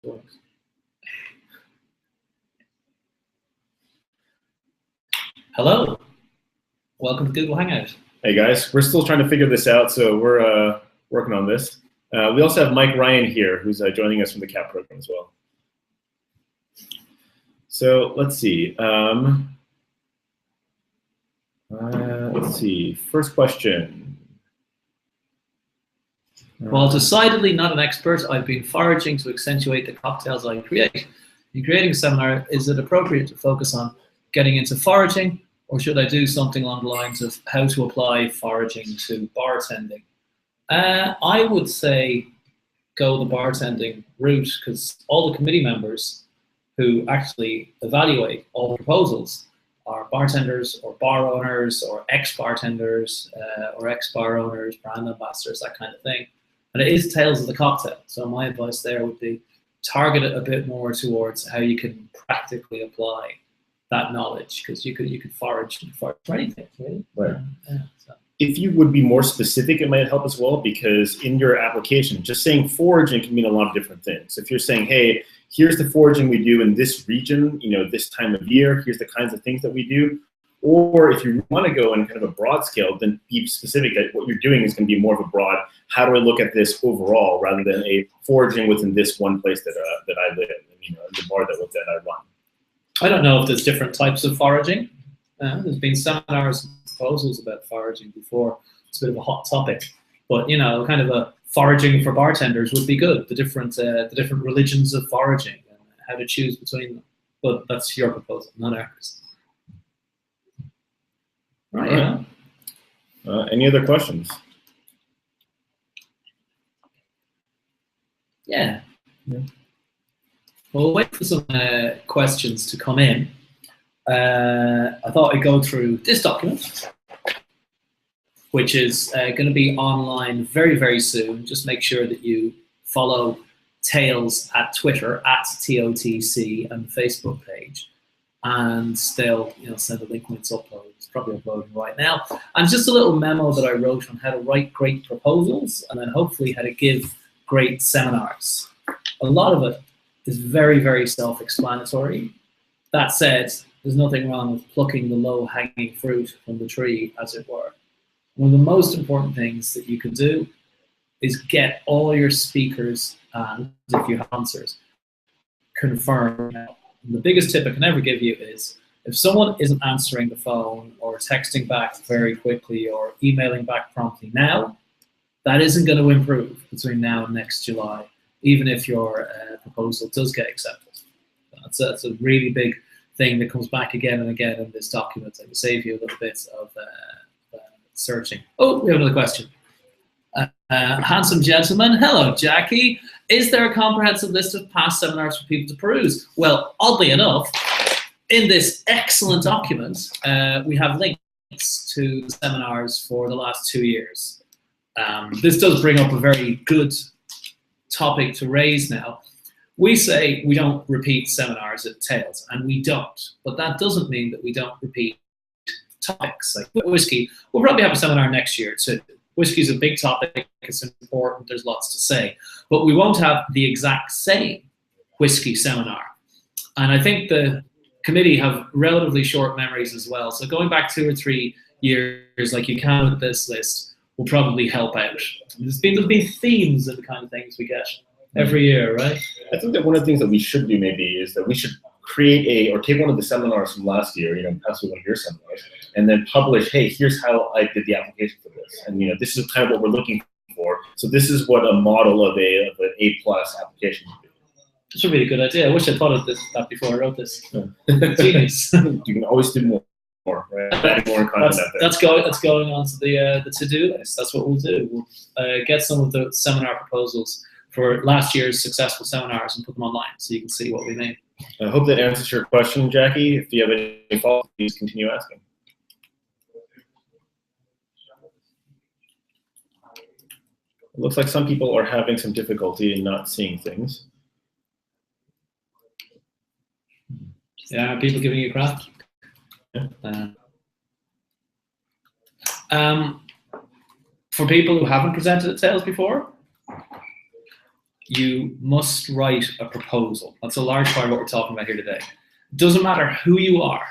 works. Hello, welcome to Google Hangout. Hey guys, we're still trying to figure this out, so we're working on this. We also have Mike Ryan here, who's joining us from the CAP program as well. So let's see. First question. While decidedly not an expert, I've been foraging to accentuate the cocktails I create. In creating a seminar, is it appropriate to focus on getting into foraging, or should I do something along the lines of how to apply foraging to bartending? I would say go the bartending route, because all the committee members who actually evaluate all the proposals are bartenders or bar owners or ex-bartenders or ex-bar owners, brand ambassadors, that kind of thing. And it is tales of the cocktail. So my advice there would be target it a bit more towards how you can practically apply that knowledge, because you could forage for anything, really. Right. So. If you would be more specific, it might help as well, because in your application, just saying foraging can mean a lot of different things. If you're saying, hey, here's the foraging we do in this region, this time of year, here's the kinds of things that we do. Or if you want to go in kind of a broad scale, then be specific that what you're doing is going to be more of a broad, how do I look at this overall, rather than a foraging within this one place that I live in, the bar that I run. I don't know if there's different types of foraging. There's been seminars and proposals about foraging before. It's a bit of a hot topic, but kind of a foraging for bartenders would be good. The different religions of foraging and how to choose between them. But that's your proposal, not ours. Right. Any other questions? Yeah. We'll wait for some questions to come in. I thought I'd go through this document, which is going to be online very, very soon. Just make sure that you follow Tails at Twitter, at TOTC, and the Facebook page. And they'll send a link when it's uploaded. It's probably uploading right now. And just a little memo that I wrote on how to write great proposals, and then hopefully how to give great seminars. A lot of it is very, very self-explanatory. That said, there's nothing wrong with plucking the low-hanging fruit from the tree, as it were. One of the most important things that you can do is get all your speakers, and if you have answers, confirmed. And the biggest tip I can ever give you is, if someone isn't answering the phone or texting back very quickly or emailing back promptly now, that isn't going to improve between now and next July, even if your proposal does get accepted. That's a really big thing that comes back again and again in this document. I can save you a little bit of searching. Oh, we have another question. Handsome gentleman, hello Jackie. Is there a comprehensive list of past seminars for people to peruse? Well, oddly enough, in this excellent document, we have links to seminars for the last 2 years. This does bring up a very good topic to raise now. We say we don't repeat seminars at Tails, and we don't. But that doesn't mean that we don't repeat topics. Like whiskey, we'll probably have a seminar next year too. Whiskey is a big topic, it's important, there's lots to say. But we won't have the exact same whiskey seminar. And I think the committee have relatively short memories as well. So going back 2 or 3 years, like you can with this list, will probably help out. There's been themes of the kind of things we get every year, right? I think that one of the things that we should do maybe is that we should create or take one of the seminars from last year, possibly one of your seminars, and then publish, hey, here's how I did the application for this. And this is kind of what we're looking for. So this is what a model of an A+ application would be. That's a really good idea. I wish I thought of that before I wrote this. Genius. You can always do more, right? Add more content out there. That's going on to the to-do list. That's what we'll do. We'll get some of the seminar proposals for last year's successful seminars and put them online so you can see what we made. I hope that answers your question, Jackie. If you have any follow-up, please continue asking. It looks like some people are having some difficulty in not seeing things. Yeah, are people giving you crap? Yeah. For people who haven't presented at Tails before, you must write a proposal. That's a large part of what we're talking about here today. It doesn't matter who you are.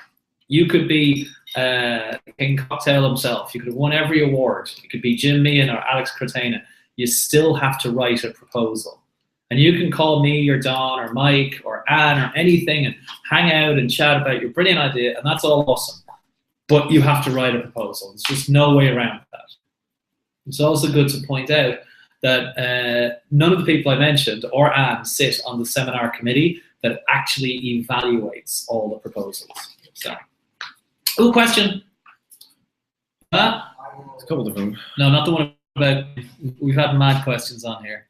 You could be King Cocktail himself. You could have won every award. You could be Jim Meehan or Alex Cretena. You still have to write a proposal. And you can call me or Don or Mike or Anne or anything and hang out and chat about your brilliant idea, and that's all awesome. But you have to write a proposal. There's just no way around that. It's also good to point out that none of the people I mentioned or Anne sit on the seminar committee that actually evaluates all the proposals. So, question? There's a couple of them. No, not the one about, we've had mad questions on here.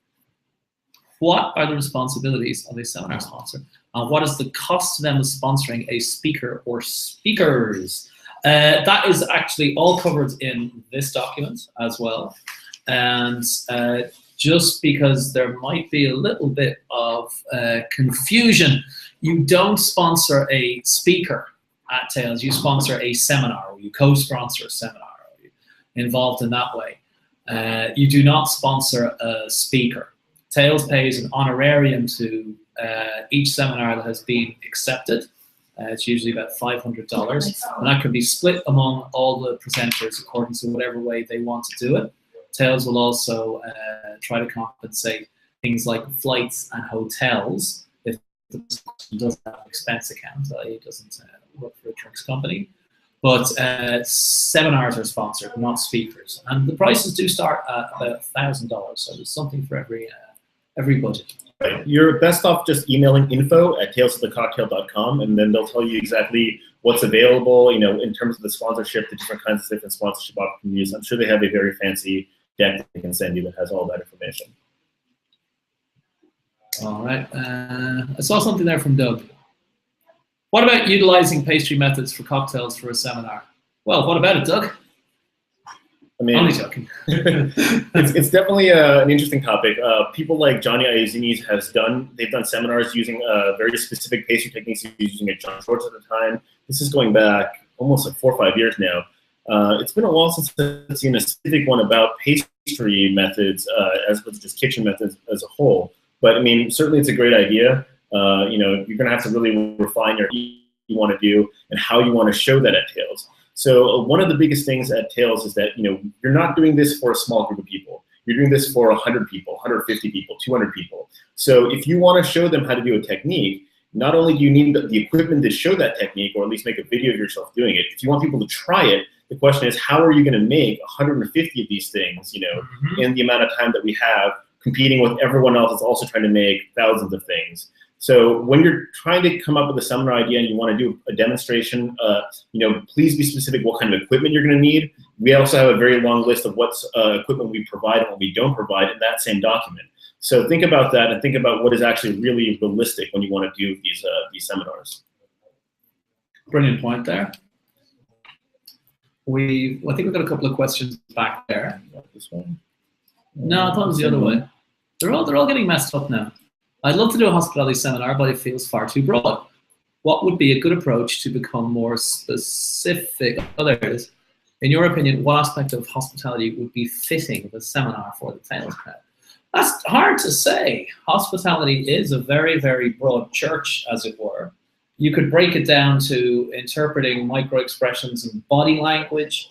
What are the responsibilities of a seminar sponsor? And what is the cost to them of sponsoring a speaker or speakers? That is actually all covered in this document as well. And just because there might be a little bit of confusion, you don't sponsor a speaker at Tails, you sponsor a seminar, or you co-sponsor a seminar, or you're involved in that way. You do not sponsor a speaker. Tails pays an honorarium to each seminar that has been accepted. It's usually about $500, and that can be split among all the presenters according to whatever way they want to do it. Tails will also try to compensate things like flights and hotels if the person doesn't have an expense account, i.e. doesn't work for a drinks company. But seminars are sponsored, not speakers. And the prices do start at about $1,000, so there's something for every budget. Right. You're best off just emailing info@talesofthecocktail.com, and then they'll tell you exactly what's available, you know, in terms of the sponsorship, the different kinds of different sponsorship opportunities. I'm sure they have a very fancy deck they can send you that has all that information. All right. I saw something there from Doug. What about utilizing pastry methods for cocktails for a seminar? Well, what about it, Doug? I mean, only joking. it's definitely an interesting topic. People like Johnny Iazzinis they've done seminars using very specific pastry techniques. He was using at John Schwartz at the time. This is going back almost like 4 or 5 years now. It's been a while since I've seen a specific one about pastry methods as opposed to just kitchen methods as a whole. But I mean, certainly it's a great idea. You know, you're going to have to really refine what you want to do and how you want to show that at Tails. So one of the biggest things at Tails is that, you know, you're not doing this for a small group of people. You're doing this for 100 people, 150 people, 200 people. So if you want to show them how to do a technique, not only do you need the equipment to show that technique, or at least make a video of yourself doing it, if you want people to try it, the question is, how are you going to make 150 of these things, you know, in the amount of time that we have, competing with everyone else that's also trying to make thousands of things. So when you're trying to come up with a seminar idea and you want to do a demonstration, you know, please be specific what kind of equipment you're going to need. We also have a very long list of what equipment we provide and what we don't provide in that same document. So think about that and think about what is actually really realistic when you want to do these seminars. Brilliant point there. I think we've got a couple of questions back there. This one? No, I thought it was the other way. They're all getting messed up now. I'd love to do a hospitality seminar, but it feels far too broad. What would be a good approach to become more specific? Others, in your opinion, what aspect of hospitality would be fitting the seminar for the Tails crowd? That's hard to say. Hospitality is a very, very broad church, as it were. You could break it down to interpreting micro-expressions and body language.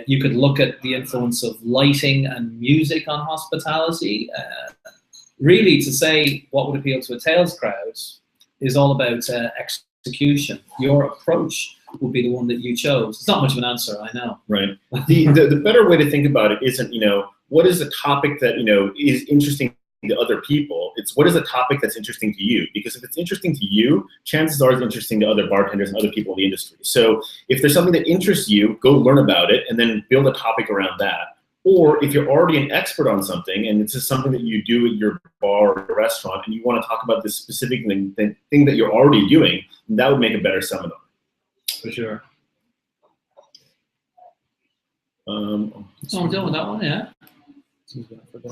You could look at the influence of lighting and music on hospitality. Really, to say what would appeal to a Tails crowd is all about execution. Your approach would be the one that you chose. It's not much of an answer, I know. Right. The better way to think about it isn't, you know, what is a topic that, you know, is interesting to other people? It's what is a topic that's interesting to you? Because if it's interesting to you, chances are it's interesting to other bartenders and other people in the industry. So if there's something that interests you, go learn about it and then build a topic around that. Or if you're already an expert on something and it's just something that you do at your bar or restaurant and you want to talk about this specific thing that you're already doing, that would make a better seminar. For sure. I'm done with that one, yeah.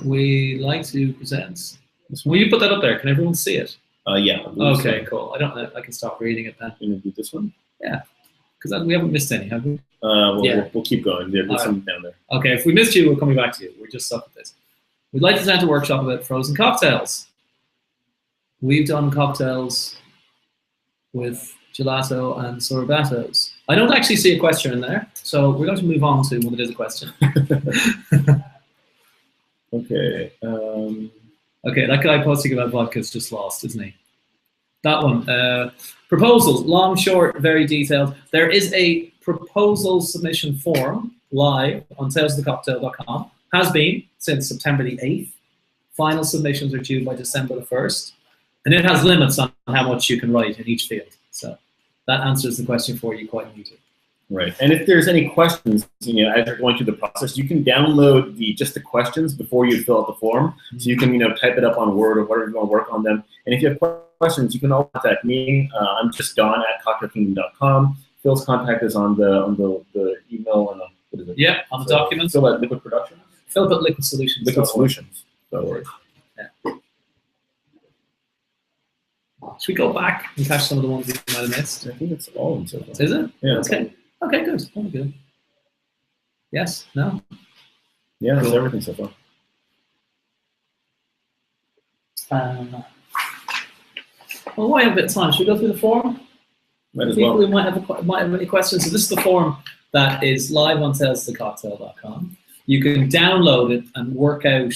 We like to present. Will you put that up there? Can everyone see it? Yeah. Okay, cool. I can stop reading it then. You want to do this one? Yeah. Because we haven't missed any, have we? We'll keep going. There's some down there. Okay, if we missed you, we're coming back to you. We're just stuck with this. We'd like to present a workshop about frozen cocktails. We've done cocktails with gelato and sorbetos. I don't actually see a question in there, so we're going to move on to when there is a question. Okay. Okay, that guy posting about vodka is just lost, isn't he? That one. Proposals, long, short, very detailed. There is a proposal submission form live on salesofthecocktail.com. Has been since September the 8th. Final submissions are due by December the 1st. And it has limits on how much you can write in each field. So that answers the question for you quite neatly. Right, and if there's any questions, as you're going through the process, you can download just the questions before you fill out the form. So you can, type it up on Word or whatever you want to work on them. And if you have questions, you can always contact me. I'm just Don at cocktailkingdom.com. Phil's contact is on the email and what is it? Yeah, on the document. Phil at Liquid Production. Philip at Liquid Solutions. Liquid Solutions. No worries. Yeah. Should we go back and catch some of the ones we might have missed? I think it's all of them so far. Is it? Yeah. Okay. Okay, good. Oh, good. Yes? No? Yeah, that's cool. everything so far. Well, we have a bit of time. Should we go through the form? Might as People well. who might have any questions. So this is the form that is live on salesofthecocktail.com. You can download it and work out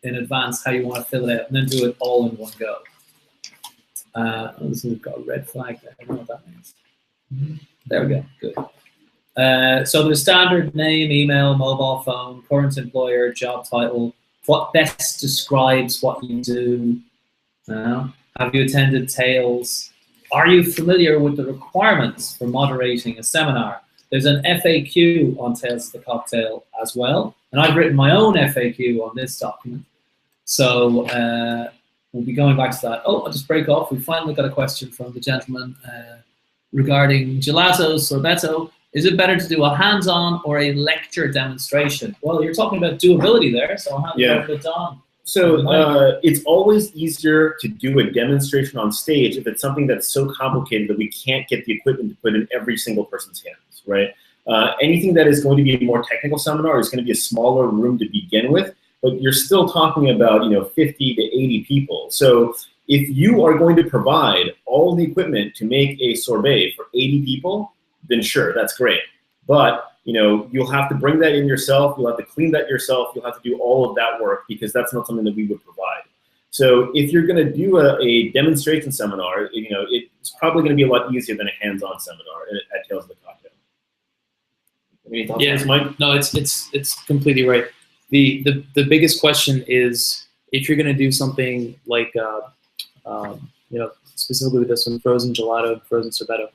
in advance how you want to fill it out, and then do it all in one go. We've got a red flag there. I don't know what that means. There we go. Good. So there's standard name, email, mobile phone, current employer, job title, what best describes what you do. Have you attended Tails? Are you familiar with the requirements for moderating a seminar? There's an FAQ on Tales of the Cocktail as well, and I've written my own FAQ on this document. So we'll be going back to that. Oh, I'll just break off. We finally got a question from the gentleman regarding gelato, sorbeto. Is it better to do a hands-on or a lecture demonstration? Well, you're talking about doability there, so I'll hand it over to Don. So it's always easier to do a demonstration on stage if it's something that's so complicated that we can't get the equipment to put in every single person's hands, right? Anything that is going to be a more technical seminar is going to be a smaller room to begin with, but you're still talking about 50 to 80 people. So if you are going to provide all the equipment to make a sorbet for 80 people, then sure, that's great. But you'll have to bring that in yourself. You'll have to clean that yourself. You'll have to do all of that work because that's not something that we would provide. So if you're going to do a demonstration seminar, it's probably going to be a lot easier than a hands-on seminar at Tales of the Cocktail. Any thoughts on this, Mike? No, it's completely right. The biggest question is if you're going to do something like specifically with this one, frozen gelato, frozen sorbetto.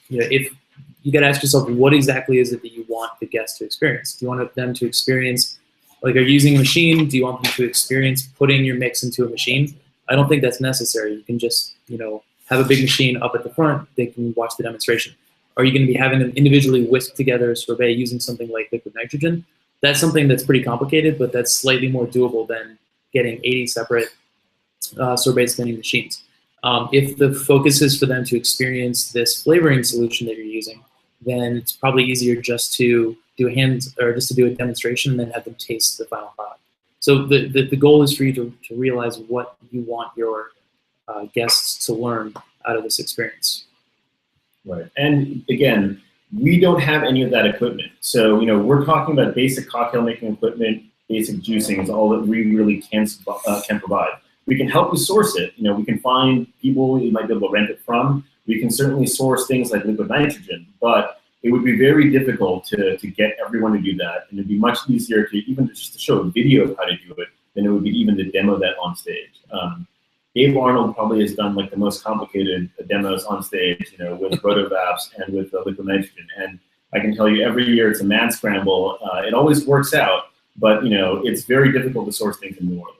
If you got to ask yourself, what exactly is it that you want the guests to experience? Do you want them to experience, like, are you using a machine? Do you want them to experience putting your mix into a machine? I don't think that's necessary. You can just, have a big machine up at the front. They can watch the demonstration. Are you going to be having them individually whisk together a sorbet using something like liquid nitrogen? That's something that's pretty complicated, but that's slightly more doable than getting 80 separate sorbet spinning machines. If the focus is for them to experience this flavoring solution that you're using, then it's probably easier just to do a demonstration and then have them taste the final product. So the goal is for you to realize what you want your guests to learn out of this experience. Right, and again, we don't have any of that equipment. So we're talking about basic cocktail making equipment, basic juicing is all that we really can provide. We can help you source it. We can find people you might be able to rent it from. We can certainly source things like liquid nitrogen, but it would be very difficult to get everyone to do that. And it'd be much easier to even just to show a video of how to do it than it would be even to demo that on stage. Dave Arnold probably has done like the most complicated demos on stage, with rotovapes and with liquid nitrogen. And I can tell you every year it's a mad scramble. It always works out, but it's very difficult to source things in New Orleans.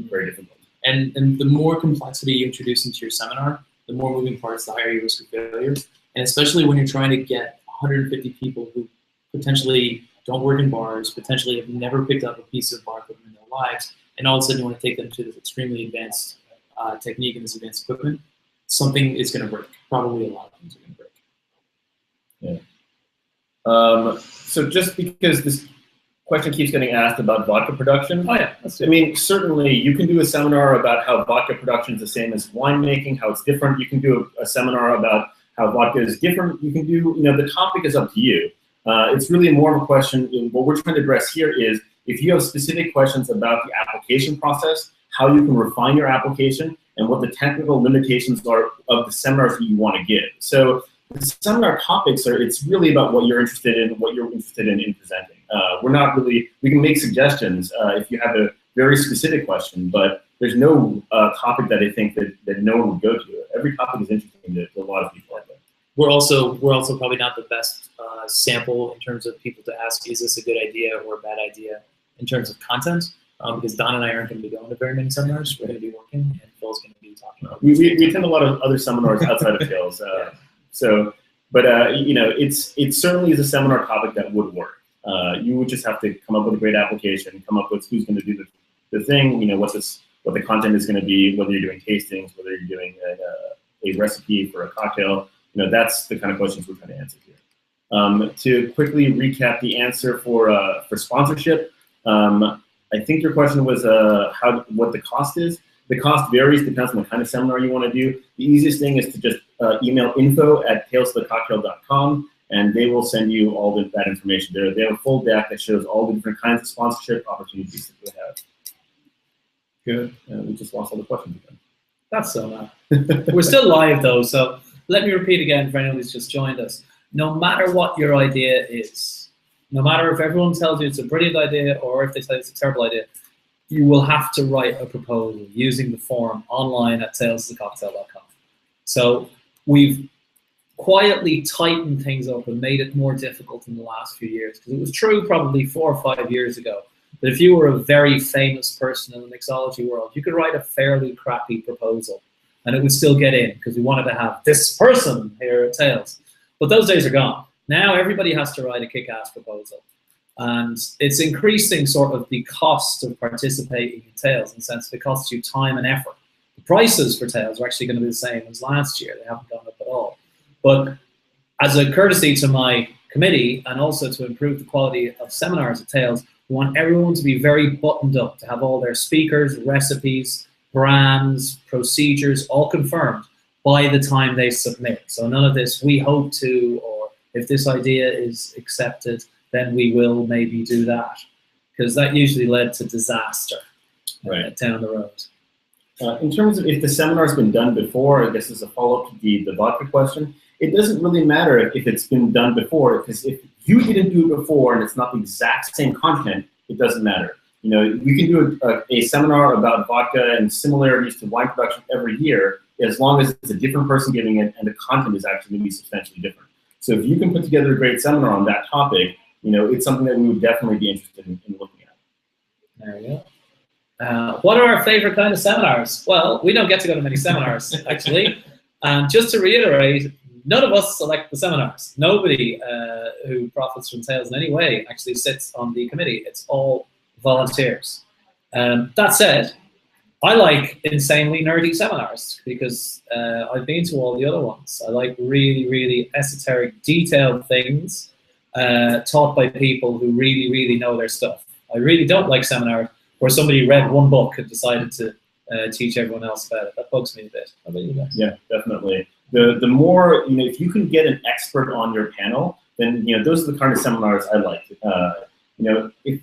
Very difficult. And the more complexity you introduce into your seminar, the more moving parts, the higher your risk of failure. And especially when you're trying to get 150 people who potentially don't work in bars, potentially have never picked up a piece of bar equipment in their lives, and all of a sudden you want to take them to this extremely advanced technique and this advanced equipment, something is going to break. Probably a lot of things are going to break. Yeah. So just because this question keeps getting asked about vodka production. Oh yeah, I mean, certainly you can do a seminar about how vodka production is the same as winemaking, how it's different. You can do a seminar about how vodka is different. You can do, the topic is up to you. It's really more of a question. What we're trying to address here is if you have specific questions about the application process, how you can refine your application, and what the technical limitations are of the seminars that you want to give. So the seminar topics it's really about what you're interested in, in presenting. We're not really, we can make suggestions if you have a very specific question, but there's no topic that I think that no one would go to. Every topic is interesting to a lot of people out there. We're also probably not the best sample in terms of people to ask, is this a good idea or a bad idea in terms of content? Because Don and I aren't going to be going to very many seminars. We're going to be working, and Phil's going to be talking about we attend a lot of other seminars outside of Phil's. It certainly is a seminar topic that would work. You would just have to come up with a great application, come up with who's going to do the thing, what the content is going to be, whether you're doing tastings, whether you're doing a recipe for a cocktail. That's the kind of questions we're trying to answer here. To quickly recap the answer for sponsorship, I think your question was what the cost is. The cost varies, depends on the kind of seminar you want to do. The easiest thing is to just email info@talesofthecocktail.com, and they will send you all that information there. They have a full deck that shows all the different kinds of sponsorship opportunities that they have. Good. We just lost all the questions again. That's so mad. We're still live though, so let me repeat again for anyone who's just joined us. No matter what your idea is, no matter if everyone tells you it's a brilliant idea or if they tell you it's a terrible idea, you will have to write a proposal using the form online at salesofthecocktail.com. So we've quietly tightened things up and made it more difficult in the last few years, because it was true probably 4 or 5 years ago that if you were a very famous person in the mixology world, you could write a fairly crappy proposal and it would still get in because we wanted to have this person here at Tales. But those days are gone. Now everybody has to write a kick-ass proposal. And it's increasing sort of the cost of participating in Tales, in the sense that it costs you time and effort. The prices for Tales are actually going to be the same as last year. They haven't gone up at all. But as a courtesy to my committee and also to improve the quality of seminars at Tales, we want everyone to be very buttoned up, to have all their speakers, recipes, brands, procedures all confirmed by the time they submit. So none of this, we hope to, or if this idea is accepted, then we will maybe do that. Because that usually led to disaster down the road. In terms of if the seminar's been done before, I guess as a follow-up to the vodka question, it doesn't really matter if it's been done before, because if you didn't do it before and it's not the exact same content, it doesn't matter. You can do a seminar about vodka and similarities to wine production every year, as long as it's a different person giving it and the content is actually going to be substantially different. So if you can put together a great seminar on that topic, it's something that we would definitely be interested in looking at. There you go. What are our favorite kind of seminars? Well, we don't get to go to many seminars, actually. And just to reiterate, none of us select the seminars. Nobody who profits from Tales in any way actually sits on the committee. It's all volunteers. That said, I like insanely nerdy seminars because I've been to all the other ones. I like really, really esoteric, detailed things taught by people who really, really know their stuff. I really don't like seminars where somebody read one book and decided to teach everyone else about it. That bugs me a bit. How about you guys? Yeah, definitely. The more, if you can get an expert on your panel, then, those are the kind of seminars I like.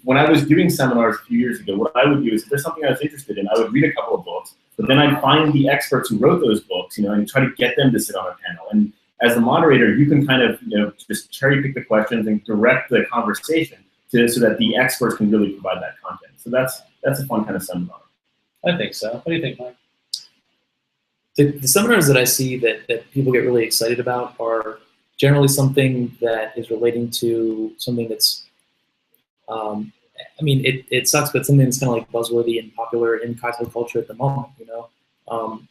When I was doing seminars a few years ago, what I would do is if there's something I was interested in, I would read a couple of books, but then I'd find the experts who wrote those books, and try to get them to sit on a panel. And as the moderator, you can kind of, just cherry pick the questions and direct the conversation so that the experts can really provide that content. So that's a fun kind of seminar. I think so. What do you think, Mike? The seminars that I see that people get really excited about are generally something that is relating to something that's, it sucks, but something that's kind of like buzzworthy and popular in cocktail culture at the moment,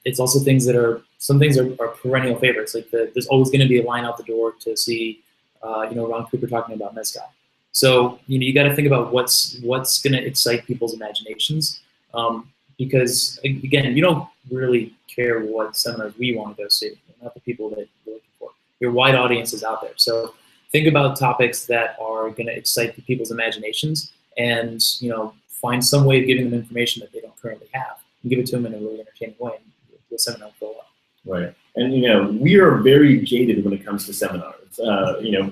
It's also some things are perennial favorites. Like there's always going to be a line out the door to see, Ron Cooper talking about mezcal. So, you got to think about what's going to excite people's imaginations. Because again, you don't really care what seminars we want to go see, not the people that you're looking for. Your wide audience is out there. So think about topics that are going to excite the people's imaginations and find some way of giving them information that they don't currently have, and give it to them in a really entertaining way, and the seminar will go well. Right. And we are very jaded when it comes to seminars.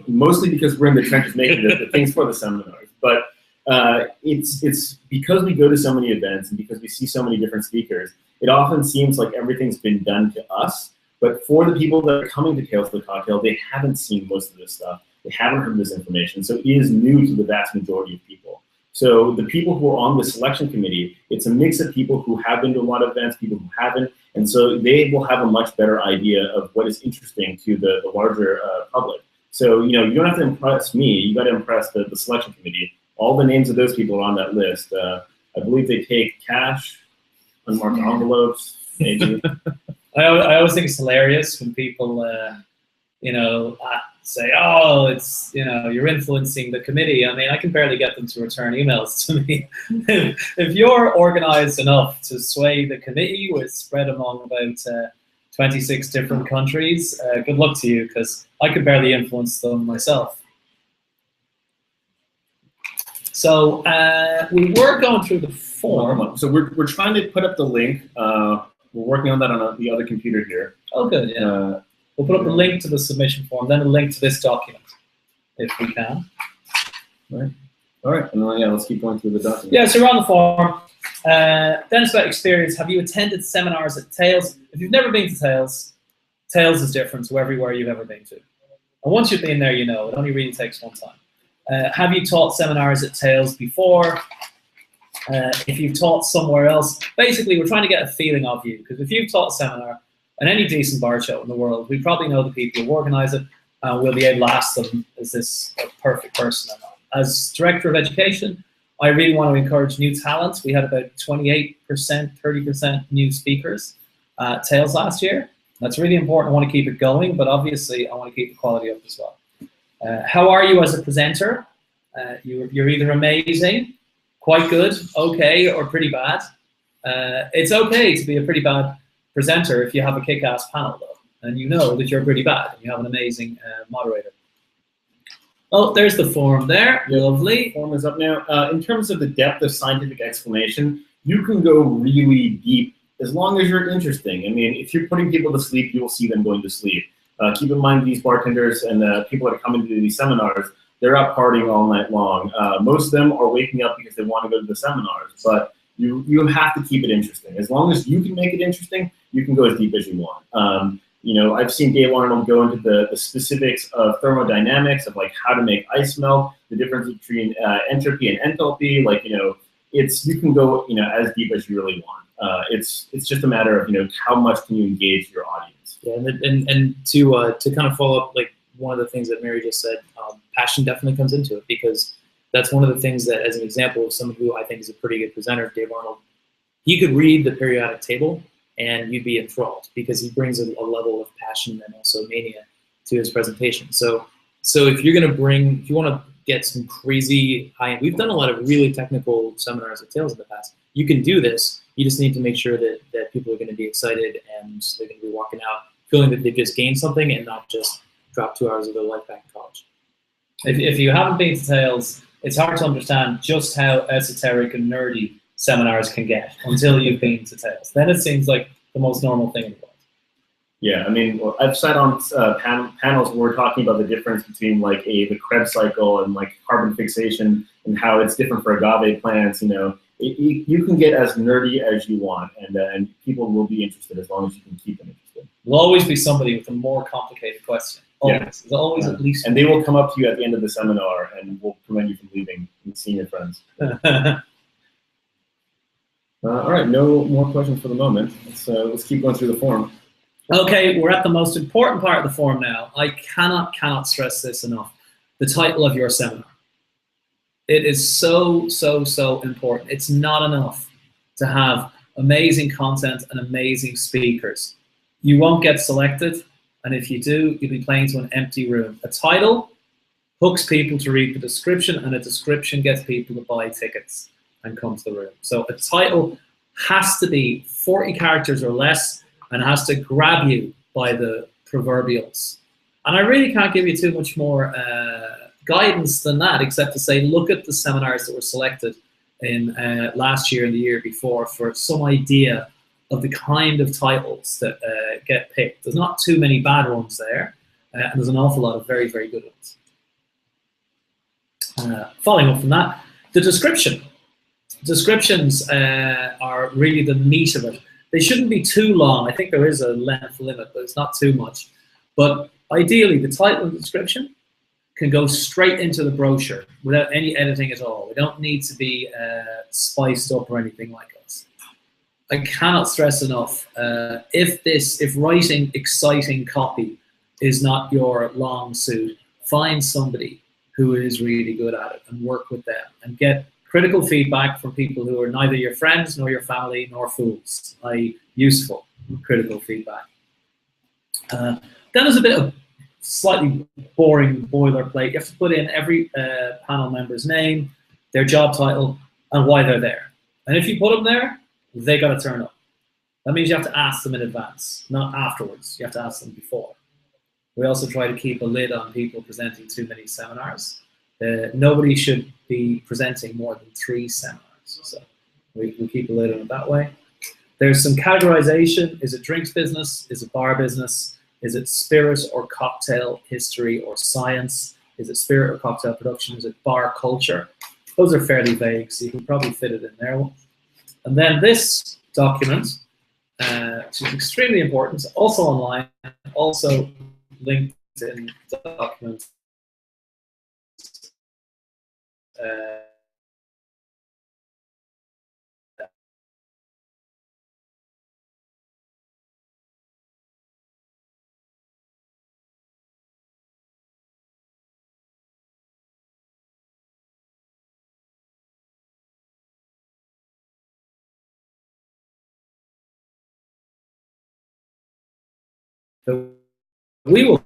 Mostly because we're in the trenches making the things for the seminars. But it's because we go to so many events and because we see so many different speakers, it often seems like everything's been done to us. But for the people that are coming to Tales of the Cocktail, they haven't seen most of this stuff. They haven't heard this information. So it is new to the vast majority of people. So the people who are on the selection committee, it's a mix of people who have been to a lot of events, people who haven't, and so they will have a much better idea of what is interesting to the larger public. So you don't have to impress me, you got to impress the selection committee. All the names of those people are on that list. I believe they take cash, unmarked envelopes, maybe. I always think it's hilarious when people, say, oh, it's, you're influencing the committee. I mean, I can barely get them to return emails to me. If you're organized enough to sway the committee with spread among about 26 different countries, good luck to you, because I could barely influence them myself. So we were going through the form. So we're trying to put up the link. We're working on that on the other computer here. Oh, good, yeah. We'll put up a link to the submission form, then a link to this document, if we can. All right, and then, let's keep going through the document. Yeah, so you're on the form. Then it's about experience. Have you attended seminars at Tales? If you've never been to Tales, Tales is different to everywhere you've ever been to. And once you've been there, it only really takes one time. Have you taught seminars at Tales before? If you've taught somewhere else, basically we're trying to get a feeling of you, because if you've taught a seminar at any decent bar show in the world, we probably know the people who organize it, and we'll be able to ask them, is this a perfect person or not? As Director of Education, I really want to encourage new talent. We had about 28%, 30% new speakers at Tales last year. That's really important. I want to keep it going, but obviously I want to keep the quality up as well. How are you as a presenter? You're either amazing, quite good, okay, or pretty bad. It's okay to be a pretty bad presenter if you have a kick-ass panel, though, and you know that you're pretty bad, and you have an amazing moderator. Oh, there's the form there. Lovely. The form is up now. In terms of the depth of scientific explanation, you can go really deep as long as you're interesting. I mean, if you're putting people to sleep, you will see them going to sleep. Keep in mind these bartenders and the people that are coming to these seminars, they're up partying all night long. Most of them are waking up because they want to go to the seminars, but you have to keep it interesting. As long as you can make it interesting, you can go as deep as you want. I've seen Dave Arnold go into the specifics of thermodynamics, of like how to make ice melt, the difference between entropy and enthalpy. You can go as deep as you really want. It's just a matter of how much can you engage your audience. Yeah, and to kind of follow up, like one of the things that Mary just said, passion definitely comes into it, because that's one of the things that, as an example of someone who I think is a pretty good presenter, Dave Arnold, he could read the periodic table and you'd be enthralled, because he brings a level of passion and also mania to his presentation. So if you're going to if you want to get some crazy high-end, we've done a lot of really technical seminars at Tales in the past. You can do this. You just need to make sure that people are going to be excited and they're going to be walking out feeling that they've just gained something and not just dropped 2 hours of their life back in college. If you haven't been to Tales, it's hard to understand just how esoteric and nerdy seminars can get until you've been to Tales. Then it seems like the most normal thing in the world. Yeah, I mean, I've sat on panels where we're talking about the difference between like the Krebs cycle and like carbon fixation and how it's different for agave plants. You can get as nerdy as you want, and people will be interested as long as you can keep them interested. There'll always be somebody with a more complicated question. Always. Yeah. There's always at least one. And they will come up to you at the end of the seminar and will prevent you from leaving and seeing your friends. All right, no more questions for the moment. Let's keep going through the form. Okay, we're at the most important part of the form now. I cannot stress this enough. The title of your seminar. It is so important. It's not enough to have amazing content and amazing speakers. You won't get selected, and if you do, you'll be playing to an empty room. A title hooks people to read the description, and a description gets people to buy tickets and come to the room. So a title has to be 40 characters or less and has to grab you by the proverbials. And I really can't give you too much more guidance than that, except to say, look at the seminars that were selected in last year and the year before for some idea of the kind of titles that get picked. There's not too many bad ones there, and there's an awful lot of very, very good ones. Following up from that, the description. Descriptions are really the meat of it. They shouldn't be too long. I think there is a length limit, but it's not too much. But ideally, the title and description can go straight into the brochure without any editing at all. We don't need to be spiced up or anything like this. I cannot stress enough, if writing exciting copy is not your long suit, find somebody who is really good at it and work with them and get critical feedback from people who are neither your friends nor your family nor fools, i.e. useful critical feedback. Then there's a bit of slightly boring boilerplate. You have to put in every panel member's name, their job title, and why they're there. And if you put them there, they got to turn up. That means you have to ask them in advance, not afterwards. You have to ask them before. We also try to keep a lid on people presenting too many seminars. Nobody should be presenting more than 3 seminars. So we keep a lid on it that way. There's some categorization. Is it drinks business? Is it bar business? Is it spirit or cocktail history or science? Is it spirit or cocktail production? Is it bar culture? Those are fairly vague, so you can probably fit it in there. And then this document, which is extremely important, also online, also linked in documents. So we will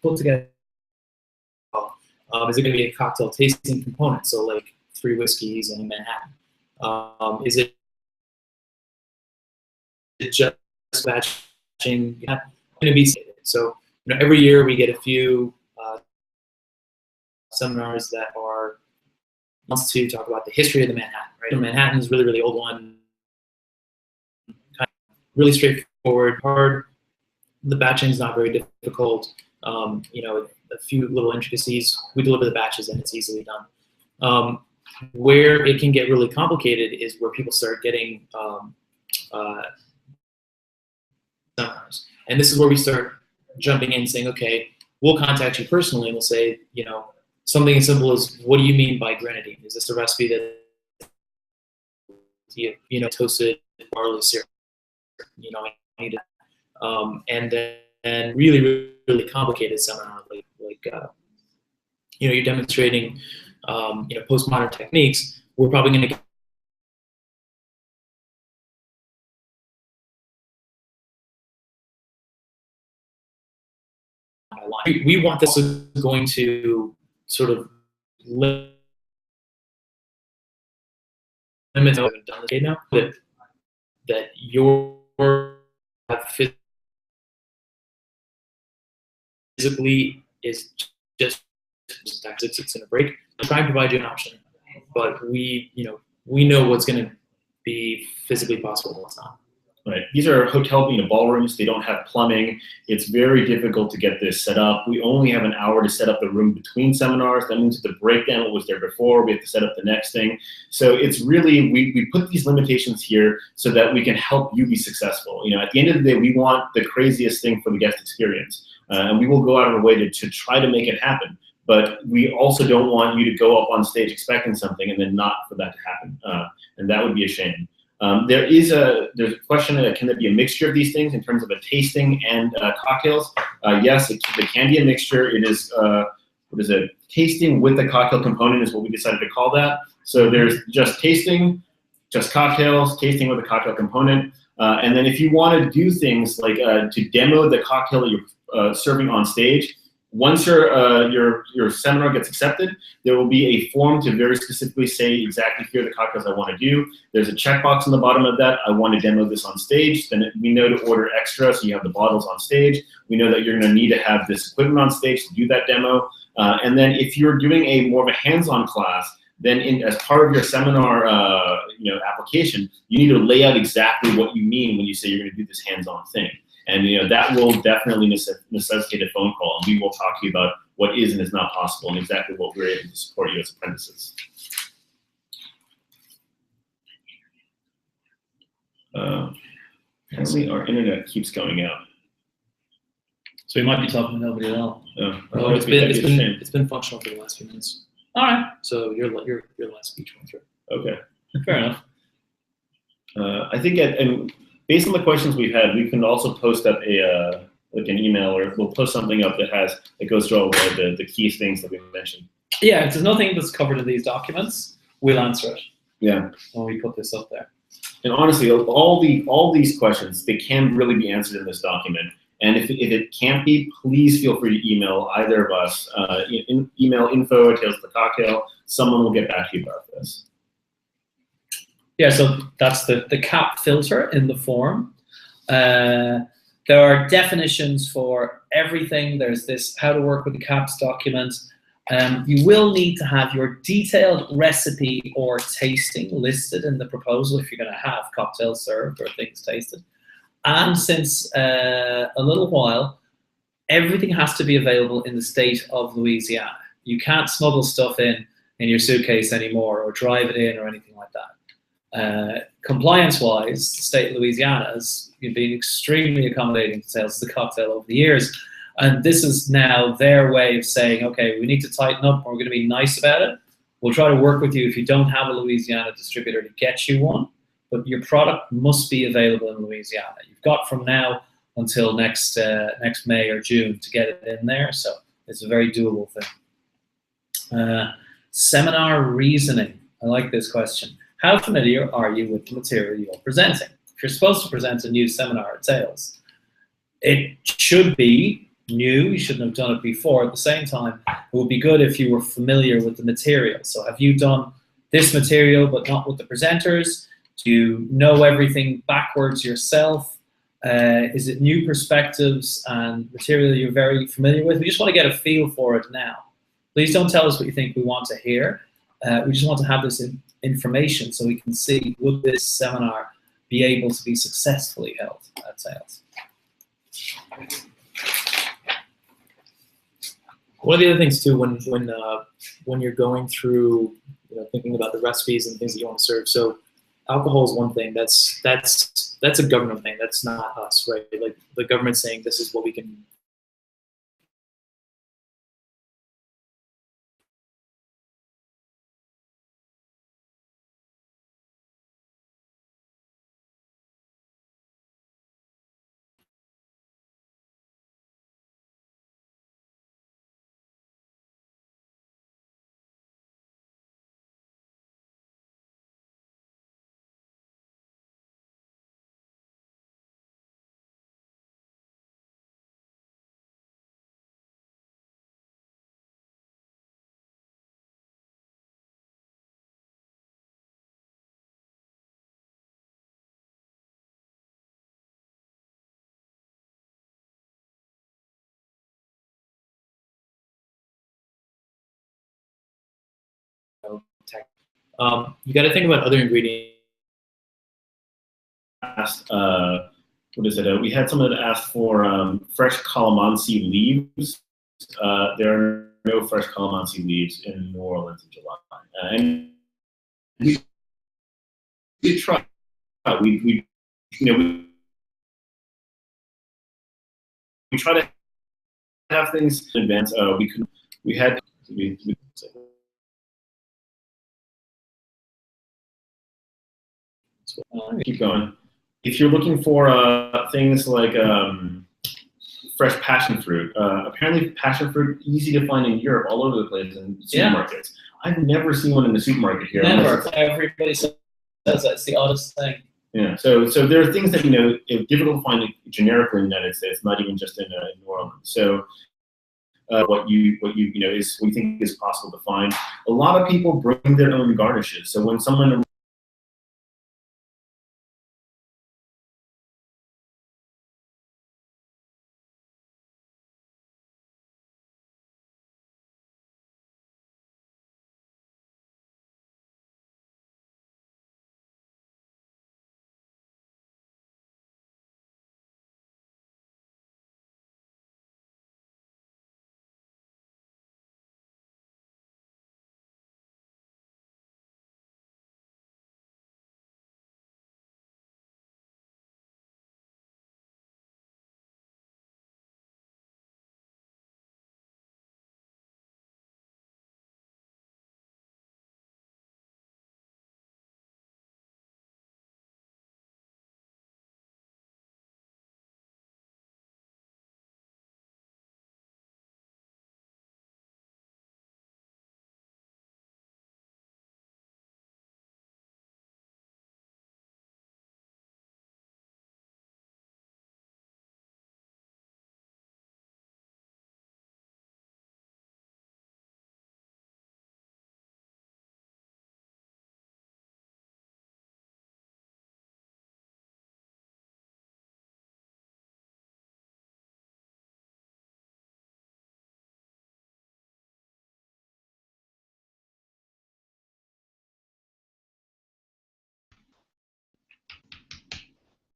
put together. Is it going to be a cocktail tasting component? So like 3 whiskeys and a Manhattan. Is it just batching? Yeah, going to be so. Every year we get a few seminars that are wants to talk about the history of the Manhattan. Right, the Manhattan is really, really old one, kind of really straightforward, hard. The batching is not very difficult. A few little intricacies. We deliver the batches and it's easily done. Where it can get really complicated is where people start getting seminars, and this is where we start jumping in, saying, "Okay, we'll contact you personally, and we'll say, something as simple as, what do you mean by grenadine? Is this a recipe that toasted barley syrup? I need it." And then really, really complicated seminar, like you're demonstrating, postmodern techniques. We're probably going to get we want this is going to sort of limit now that your physically is just it's in a break. I'm trying to provide you an option, but we know what's going to be physically possible and what's not. Right. These are hotel ballrooms. They don't have plumbing. It's very difficult to get this set up. We only have an hour to set up the room between seminars. That means to break down what was there before. We have to set up the next thing. So it's really, we put these limitations here so that we can help you be successful. At the end of the day, we want the craziest thing for the guest experience. And we will go out of our way to try to make it happen. But we also don't want you to go up on stage expecting something and then not for that to happen. And that would be a shame. There's a question, can there be a mixture of these things in terms of a tasting and cocktails? Yes, it can be a mixture. It is, what is it? Tasting with the cocktail component is what we decided to call that. So there's just tasting, just cocktails, tasting with a cocktail component. And then if you want to do things like to demo the cocktail that you're serving on stage, once your seminar gets accepted, there will be a form to very specifically say exactly here are the cocktails I want to do. There's a checkbox on the bottom of that. I want to demo this on stage. Then we know to order extra, so you have the bottles on stage. We know that you're going to need to have this equipment on stage to do that demo. And then if you're doing a more of a hands-on class, then as part of your seminar application, you need to lay out exactly what you mean when you say you're going to do this hands-on thing. And that will definitely necessitate a phone call, and we will talk to you about what is and is not possible and exactly what we're able to support you as apprentices. Apparently our internet keeps going out. So we might be talking to nobody at all. Oh, it's been functional for the last few minutes. All right. So your last speech went through. Okay. Fair enough. I think and based on the questions we've had, we can also post up an email, or we'll post something up that goes through all the key things that we mentioned. Yeah, if there's nothing that's covered in these documents, we'll answer it. Yeah. When we put this up there. And honestly, all these questions, they can really be answered in this document. And if it can't be, please feel free to email either of us. Email info@talesofthecocktail. Someone will get back to you about this. Yeah, so that's the CAP filter in the form. There are definitions for everything. There's this how to work with the CAPS document. You will need to have your detailed recipe or tasting listed in the proposal if you're going to have cocktails served or things tasted. And since a little while, everything has to be available in the state of Louisiana. You can't smuggle stuff in your suitcase anymore or drive it in or anything like that. Compliance-wise, the state of Louisiana has been extremely accommodating to sales of the cocktail over the years. And this is now their way of saying, okay, we need to tighten up, and we're going to be nice about it. We'll try to work with you if you don't have a Louisiana distributor to get you one, but your product must be available in Louisiana. You've got from now until next May or June to get it in there, so it's a very doable thing. Seminar reasoning. I like this question. How familiar are you with the material you're presenting? If you're supposed to present a new seminar at Sales, it should be new. You shouldn't have done it before. At the same time, it would be good if you were familiar with the material. So have you done this material but not with the presenters? Do you know everything backwards yourself? Is it new perspectives and material you're very familiar with? We just want to get a feel for it now. Please don't tell us what you think we want to hear. We just want to have this information so we can see, would this seminar be able to be successfully held at Sales? One of the other things too, when you're going through, thinking about the recipes and things that you want to serve. So alcohol is one thing. That's a government thing. That's not us, right? Like the government's saying this is what we can. You got to think about other ingredients. What is it? We had someone that asked for fresh calamansi leaves. There are no fresh calamansi leaves in New Orleans in July. And we try. We try to have things in advance. Keep going. If you're looking for things like fresh passion fruit, apparently passion fruit easy to find in Europe, all over the place in supermarkets. Yeah. I've never seen one in the supermarket here. Never. Everybody says that. It's the oddest thing. Yeah. So there are things that it's difficult to find generically in the United States, not even just in New Orleans. So what you think is possible to find. A lot of people bring their own garnishes. So when someone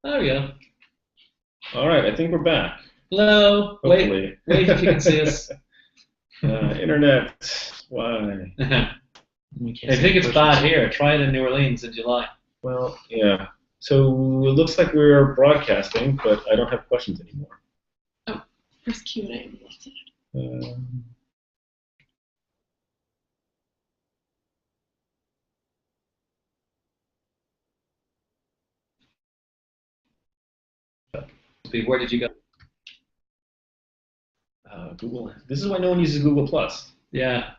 There we go. All right, I think we're back. Hello. Hopefully. Wait if you can see us. Internet. Why? I think it's bad here. Try it in New Orleans in July. Well, yeah. So it looks like we're broadcasting, but I don't have questions anymore. Oh, there's Q&A on the left side. Where did you go? Google. This is why no one uses Google Plus. Yeah.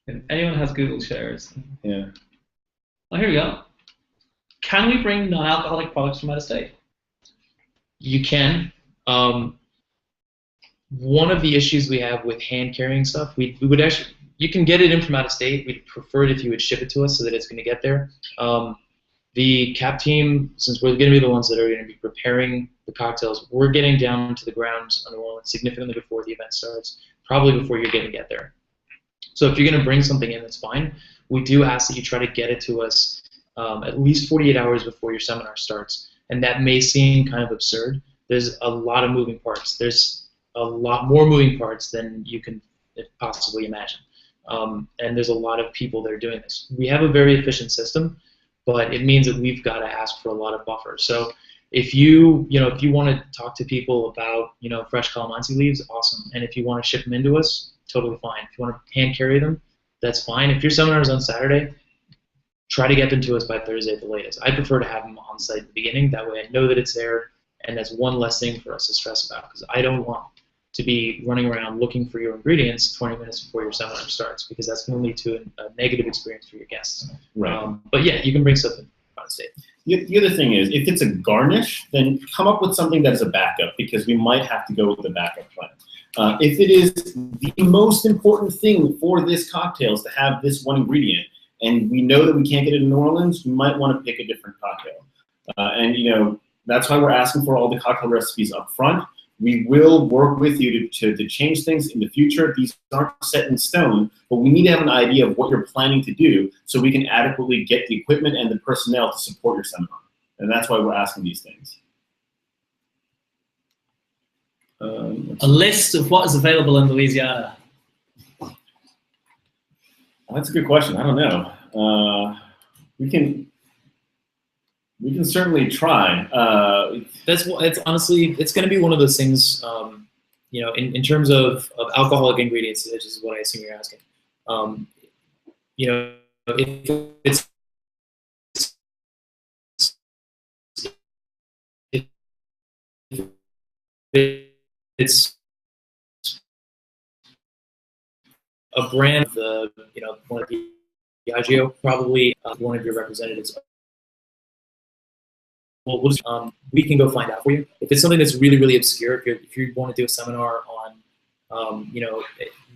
If anyone has Google shares. Yeah. Oh, here we go. Can we bring non-alcoholic products from out of state? You can. One of the issues we have with hand carrying stuff, we would actually, you can get it in from out of state. We'd prefer it if you would ship it to us so that it's going to get there. The CAP team, since we're going to be the ones that are going to be preparing the cocktails, we're getting down to the ground on New Orleans significantly before the event starts, probably before you're going to get there. So if you're going to bring something in, that's fine. We do ask that you try to get it to us at least 48 hours before your seminar starts. And that may seem kind of absurd. There's a lot of moving parts. There's a lot more moving parts than you can possibly imagine. And there's a lot of people that are doing this. We have a very efficient system, but it means that we've got to ask for a lot of buffer. So if you want to talk to people about, fresh calamansi leaves, awesome. And if you want to ship them into us, totally fine. If you want to hand carry them, that's fine. If your seminar is on Saturday, try to get them to us by Thursday at the latest. I prefer to have them on site at the beginning. That way I know that it's there, and that's one less thing for us to stress about, because I don't want to be running around looking for your ingredients 20 minutes before your seminar starts, because that's going to lead to a negative experience for your guests. Right. But yeah, you can bring something on state. The other thing is, if it's a garnish, then come up with something that is a backup, because we might have to go with a backup plan. If it is the most important thing for this cocktail is to have this one ingredient, and we know that we can't get it in New Orleans, you might want to pick a different cocktail. And that's why we're asking for all the cocktail recipes up front. We will work with you to change things in the future. These aren't set in stone, but we need to have an idea of what you're planning to do so we can adequately get the equipment and the personnel to support your seminar. And that's why we're asking these things. A list of what is available in Louisiana. That's a good question. I don't know. We can certainly try. It's honestly, it's going to be one of those things, in terms of alcoholic ingredients, which is what I assume you're asking. If it's a brand of one of the Diageo, probably one of your representatives. We can go find out for you. If it's something that's really, really obscure, if you want to do a seminar you know,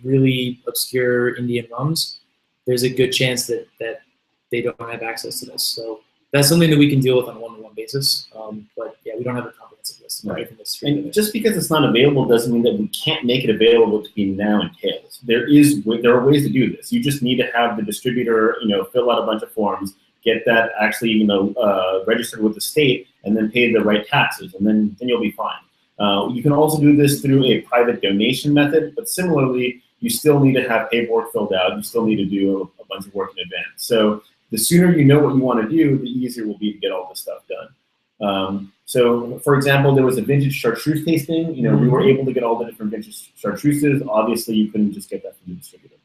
really obscure Indian rums, there's a good chance that they don't have access to this. So that's something that we can deal with on a one-to-one basis. But yeah, we don't have a comprehensive list of everything that's free. And just because it's not available doesn't mean that we can't make it available between now and Tails. There are ways to do this. You just need to have the distributor, you know, fill out a bunch of forms, get that actually, you know, registered with the state, and then pay the right taxes, and then you'll be fine. You can also do this through a private donation method, but similarly, you still need to have paperwork filled out. You still need to do a bunch of work in advance. So the sooner you know what you want to do, the easier it will be to get all this stuff done. So, for example, there was a vintage chartreuse tasting. You know, we were able to get all the different vintage chartreuses. Obviously, you couldn't just get that from the distributor.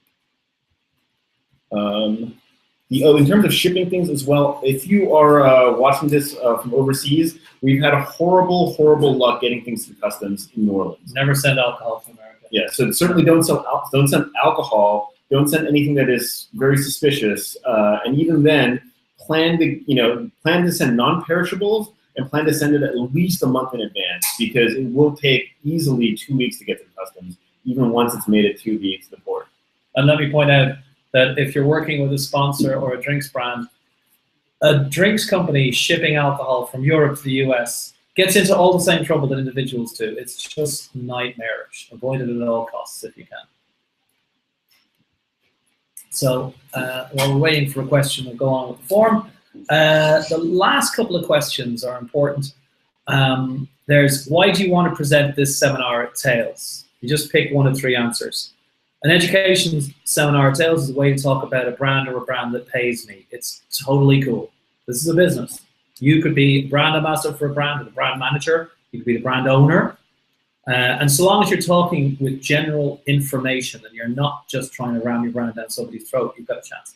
In terms of shipping things as well, if you are watching this from overseas, we've had a horrible luck getting things through customs in New Orleans. Never send alcohol to America. Yeah, so certainly don't send alcohol. Don't send anything that is very suspicious. And even then, plan to send non-perishables and plan to send it at least a month in advance, because it will take easily 2 weeks to get to customs, even once it's made it to the port. And let me point out that if you're working with a sponsor or a drinks brand, a drinks company shipping alcohol from Europe to the US gets into all the same trouble that individuals do. It's just nightmarish. Avoid it at all costs if you can. So while we're waiting for a question, we'll go on with the form. The last couple of questions are important. There's, why do you want to present this seminar at Tails? You just pick one of 3 answers. An education seminar at Tails is a way to talk about a brand or a brand that pays me. It's totally cool. This is a business. You could be brand ambassador for a brand or the brand manager. You could be the brand owner. And so long as you're talking with general information and you're not just trying to ram your brand down somebody's throat, you've got a chance.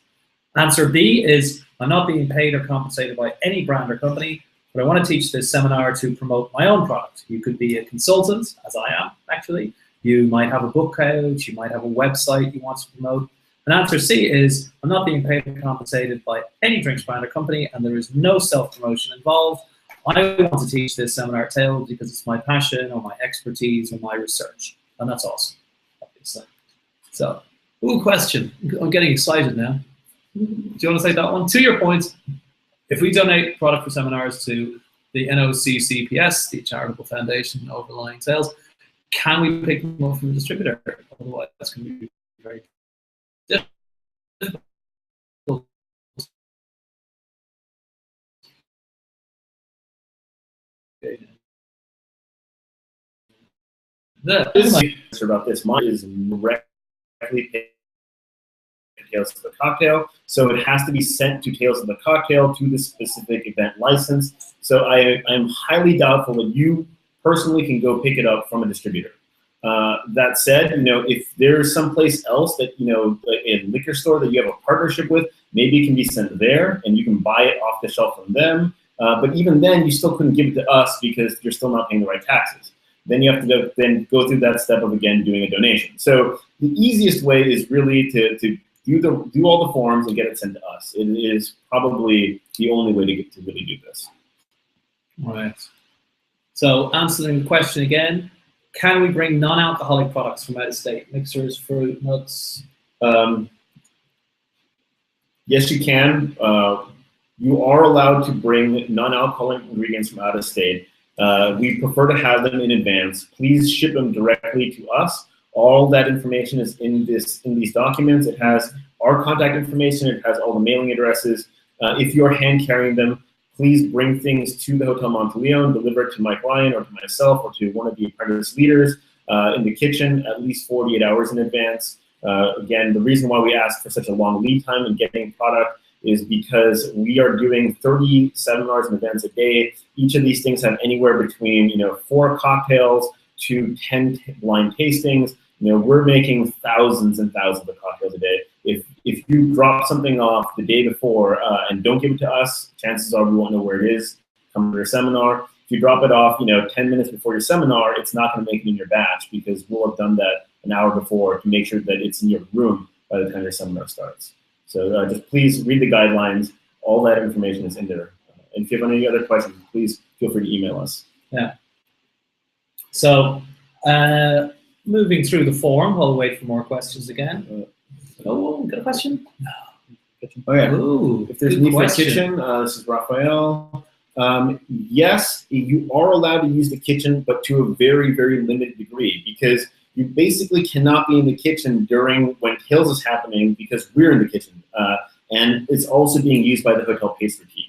Answer B is, I'm not being paid or compensated by any brand or company, but I want to teach this seminar to promote my own product. You could be a consultant, as I am, actually. You might have a book out, you might have a website you want to promote. And answer C is, I'm not being paid or compensated by any drinks brand or company, and there is no self-promotion involved. I want to teach this seminar at Tails because it's my passion or my expertise or my research. And that's awesome, obviously. So, question. I'm getting excited now. Do you want to say that one? To your point, if we donate product for seminars to the NOCCPS, the charitable foundation overlying Tails, can we pick them up from the distributor? Otherwise, that's going to be very difficult. About this, mine is directly Tales of the Cocktail, so it has to be sent to Tales of the Cocktail to the specific event license. So I'm highly doubtful that you personally can go pick it up from a distributor. That said, you know, if there's someplace else that, you know, like a liquor store that you have a partnership with, maybe it can be sent there and you can buy it off the shelf from them. But even then, you still couldn't give it to us because you're still not paying the right taxes. Then you have to then go through that step of, again, doing a donation. So the easiest way is really to do all the forms and get it sent to us. It is probably the only way to really do this. All right. So answering the question again, can we bring non-alcoholic products from out of state? Mixers, fruit, nuts? Yes, you can. You are allowed to bring non-alcoholic ingredients from out of state. We prefer to have them in advance. Please ship them directly to us. All that information is in these documents. It has our contact information. It has all the mailing addresses. If you're hand carrying them, please bring things to the Hotel Monteleone, deliver it to Mike Ryan or to myself or to one of the apprentice leaders in the kitchen at least 48 hours in advance. Again, the reason why we ask for such a long lead time in getting product is because we are doing 30 seminars and events a day. Each of these things have anywhere between 4 cocktails to 10 blind tastings. We're making thousands and thousands of cocktails a day. If you drop something off the day before and don't give it to us, chances are we won't know where it is. Come to your seminar. If you drop it off, 10 minutes before your seminar, it's not going to make it in your batch because we'll have done that an hour before to make sure that it's in your room by the time your seminar starts. So just please read the guidelines. All that information is in there. And if you have any other questions, please feel free to email us. Yeah. So moving through the form while we wait for more questions again. Oh, got a question? Oh yeah. Ooh, If there's good need for a question. kitchen, this is Raphael. Yes, you are allowed to use the kitchen, but to a very, very limited degree, because you basically cannot be in the kitchen during when Tails is happening because we're in the kitchen. And it's also being used by the hotel pastry team.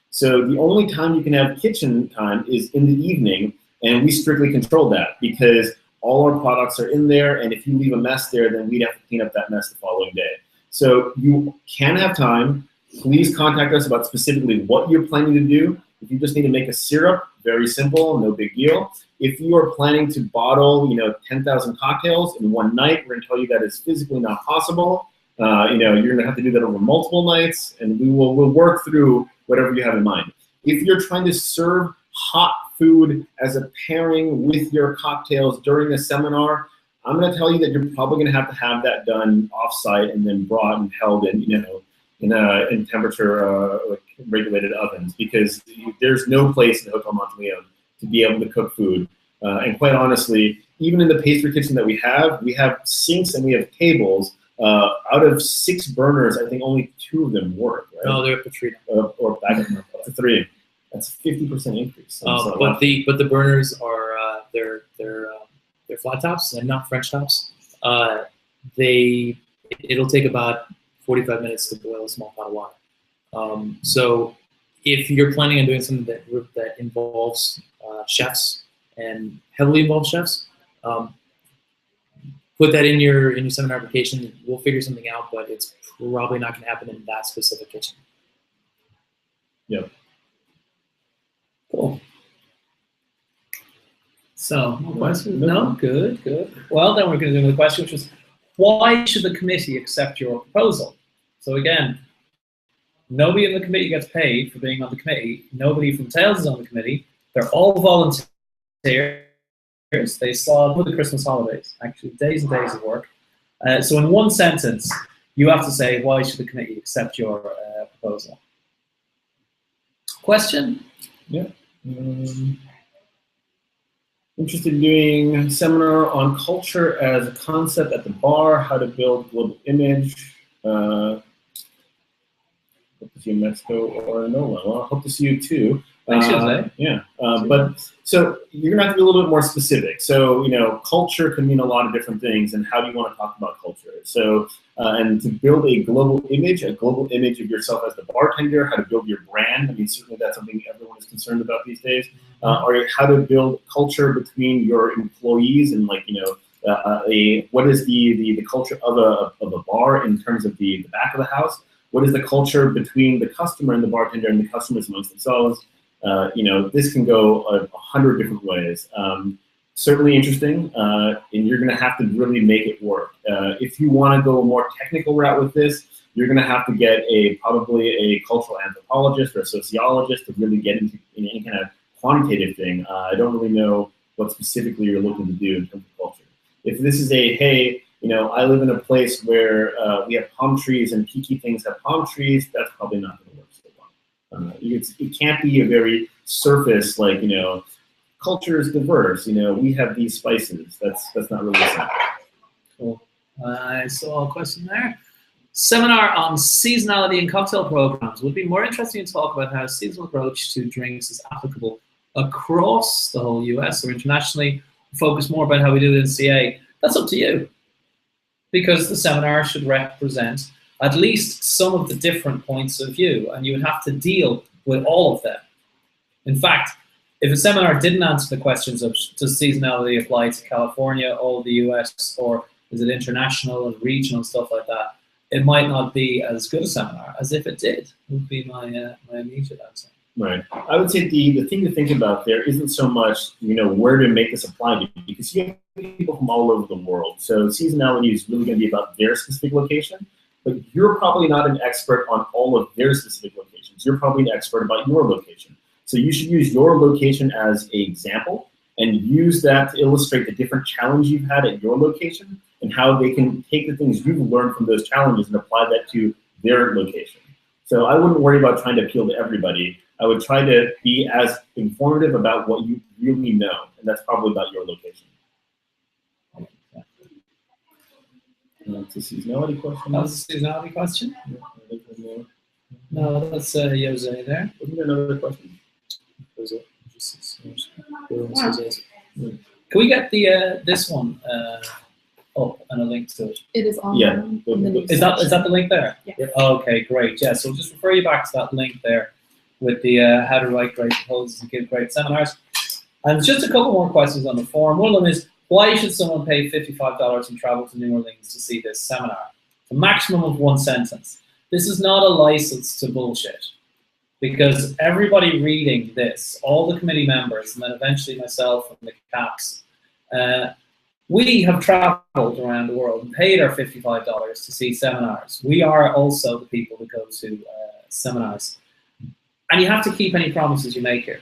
So the only time you can have kitchen time is in the evening, and we strictly control that because all our products are in there, and if you leave a mess there, then we'd have to clean up that mess the following day. So you can have time. Please contact us about specifically what you're planning to do. If you just need to make a syrup, very simple, no big deal. If you are planning to bottle, 10,000 cocktails in one night, we're going to tell you that is physically not possible. You're going to have to do that over multiple nights, and we'll work through whatever you have in mind. If you're trying to serve hot food as a pairing with your cocktails during a seminar, I'm going to tell you that you're probably going to have that done off-site and then brought and held in temperature regulated ovens, because there's no place in the Hotel Monteleone to be able to cook food. And quite honestly, even in the pastry kitchen that we have sinks and we have tables. Out of 6 burners, I think only 2 of them work. Right? No, they're Patrina. Or back up to 3. That's a 50% increase. But the burners are they're flat tops and not French tops. It'll take about 45 minutes to boil a small pot of water. So if you're planning on doing something that involves chefs and heavily involved chefs, put that in your seminar application. We'll figure something out, but it's probably not going to happen in that specific kitchen. Yep. Cool. So, more questions? No? Good. Well, then we're going to do another question, which was, why should the committee accept your proposal? So again, nobody in the committee gets paid for being on the committee. Nobody from Tails is on the committee. They're all volunteers. They saw for the Christmas holidays, actually, days and days of work. So in one sentence, you have to say, why should the committee accept your proposal? Question? Yeah. Interested in doing a seminar on culture as a concept at the bar, how to build global image. Hope to see you in Mexico or NOLA. Well, I hope to see you too. Yeah, but so you're gonna have to be a little bit more specific. So culture can mean a lot of different things, and how do you want to talk about culture? So and to build a global image of yourself as the bartender, how to build your brand. I mean, certainly that's something everyone is concerned about these days. Or how to build culture between your employees, and what is the culture of a bar in terms of the back of the house? What is the culture between the customer and the bartender and the customers amongst themselves? This can go 100 different ways. Certainly interesting, and you're going to have to really make it work. If you want to go a more technical route with this, you're going to have to get probably a cultural anthropologist or a sociologist to really get into any kind of quantitative thing. I don't really know what specifically you're looking to do in terms of culture. If this is hey, I live in a place where we have palm trees and peaky things have palm trees, that's probably not going to work so well. It can't be a very surface, culture is diverse, we have these spices. That's not really simple. Cool. I saw a question there. Seminar on seasonality in cocktail programs. Would be more interesting to talk about how a seasonal approach to drinks is applicable across the whole US or internationally. Focus more about how we do it in CA. That's up to you, because the seminar should represent at least some of the different points of view, and you would have to deal with all of them. In fact, if a seminar didn't answer the questions of does seasonality apply to California, all the US, or is it international and regional, stuff like that, it might not be as good a seminar as if it did, would be my immediate answer. Right. I would say the thing to think about there isn't so much, where to make this apply to, because you have people from all over the world. So seasonality is really going to be about their specific location, but you're probably not an expert on all of their specific locations. You're probably an expert about your location. So you should use your location as an example and use that to illustrate the different challenge you've had at your location and how they can take the things you've learned from those challenges and apply that to their location. So I wouldn't worry about trying to appeal to everybody. I would try to be as informative about what you really know, and that's probably about your location. It's a seasonality question. That was a seasonality question? No, that's Jose there. Wasn't there another question? Jose. Can we get the this one up and a link to it? It is on. Yeah. On the news Is that section. the link there? Yeah. Okay, great. Yeah, so just refer you back to that link there with the how to write great proposals and give great seminars. And just a couple more questions on the forum. One of them is, why should someone pay $55 and travel to New Orleans to see this seminar? A maximum of one sentence. This is not a license to bullshit, because everybody reading this, all the committee members, and then eventually myself and the CAPs, we have traveled around the world and paid our $55 to see seminars. We are also the people that go to seminars. And you have to keep any promises you make here.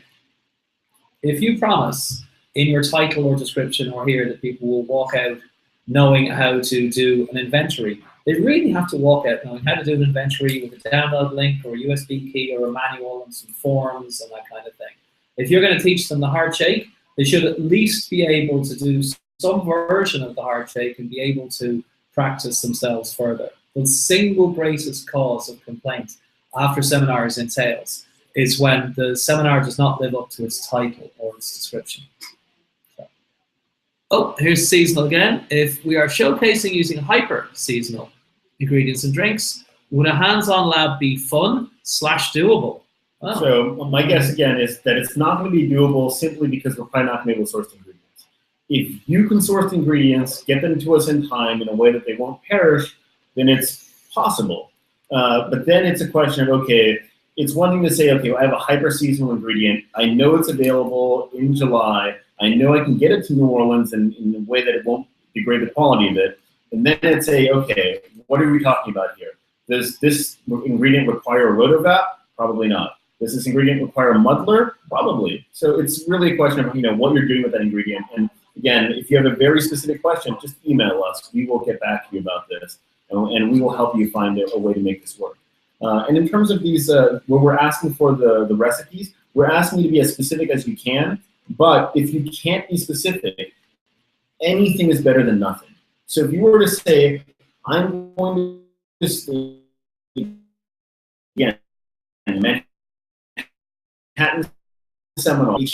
If you promise in your title or description or here that people will walk out knowing how to do an inventory, they really have to walk out knowing how to do an inventory with a download link or a USB key or a manual and some forms and that kind of thing. If you're going to teach them the hard shake, they should at least be able to do some version of the hard shake and be able to practice themselves further. The single greatest cause of complaint after seminars in sales is when the seminar does not live up to its title or its description. So. Oh, here's seasonal again. If we are showcasing using hyper-seasonal ingredients and drinks, would a hands-on lab be fun/doable? Oh. So my guess again is that it's not going to be doable simply because we're probably not going to be able to source the ingredients. If you can source the ingredients, get them to us in time in a way that they won't perish, then it's possible. But then it's a question of, okay, it's one thing to say, okay, well, I have a hyper-seasonal ingredient. I know it's available in July. I know I can get it to New Orleans in a way that it won't degrade the quality of it. And then it's say, okay, what are we talking about here? Does this ingredient require a rotovap? Probably not. Does this ingredient require a muddler? Probably. So it's really a question of what you're doing with that ingredient. And again, if you have a very specific question, just email us. We will get back to you about this, and we will help you find a way to make this work. And in terms of these, where we're asking for the recipes, we're asking you to be as specific as you can. But if you can't be specific, anything is better than nothing. So if you were to say, I'm going to stay, again, Manhattan Seminole,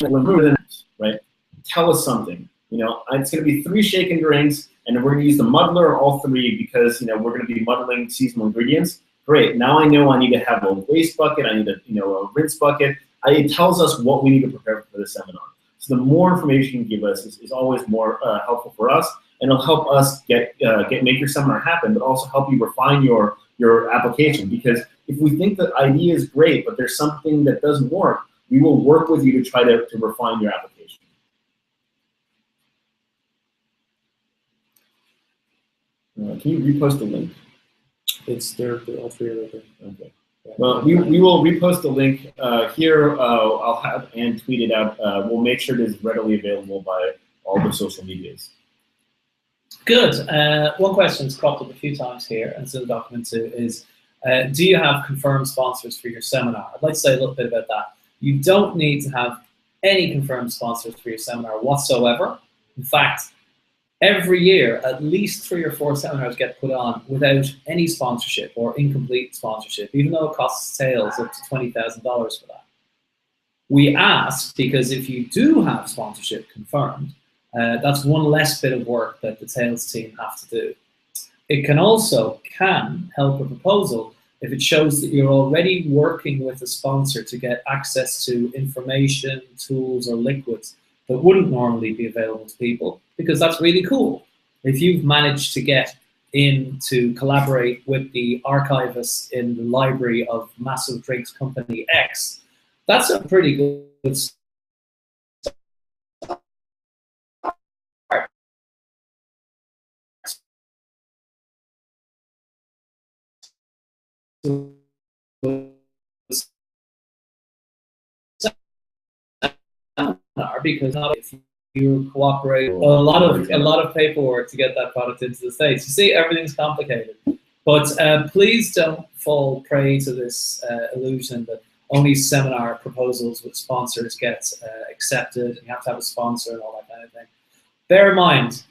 right? Tell us something. It's going to be 3 shaken drinks, and we're going to use the muddler all 3 because we're going to be muddling seasonal ingredients. Great. Now I know I need to have a waste bucket. I need a rinse bucket. It tells us what we need to prepare for the seminar. So the more information you give us is always more helpful for us, and it'll help us make your seminar happen, but also help you refine your application. Because if we think the idea is great, but there's something that doesn't work, we will work with you to try to refine your application. Can you repost the link? It's there, all 3 are right there. Okay. Well, we will repost the link here. I'll have and tweet it out. We'll make sure it is readily available by all the social medias. Good. One question that's cropped up a few times here, and still document 2 is, do you have confirmed sponsors for your seminar? I'd like to say a little bit about that. You don't need to have any confirmed sponsors for your seminar whatsoever. In fact, every year, at least 3 or 4 seminars get put on without any sponsorship or incomplete sponsorship, even though it costs sales up to $20,000 for that. We ask because if you do have sponsorship confirmed, that's one less bit of work that the sales team have to do. It can help a proposal if it shows that you're already working with a sponsor to get access to information, tools, or liquids that wouldn't normally be available to people, because that's really cool. If you've managed to get in to collaborate with the archivists in the library of massive drinks company X, that's a pretty good start. Because if you cooperate, a lot of paperwork to get that product into the States. You see, everything's complicated. But please don't fall prey to this illusion that only seminar proposals with sponsors get accepted, and you have to have a sponsor and all that kind of thing. Bear in mind,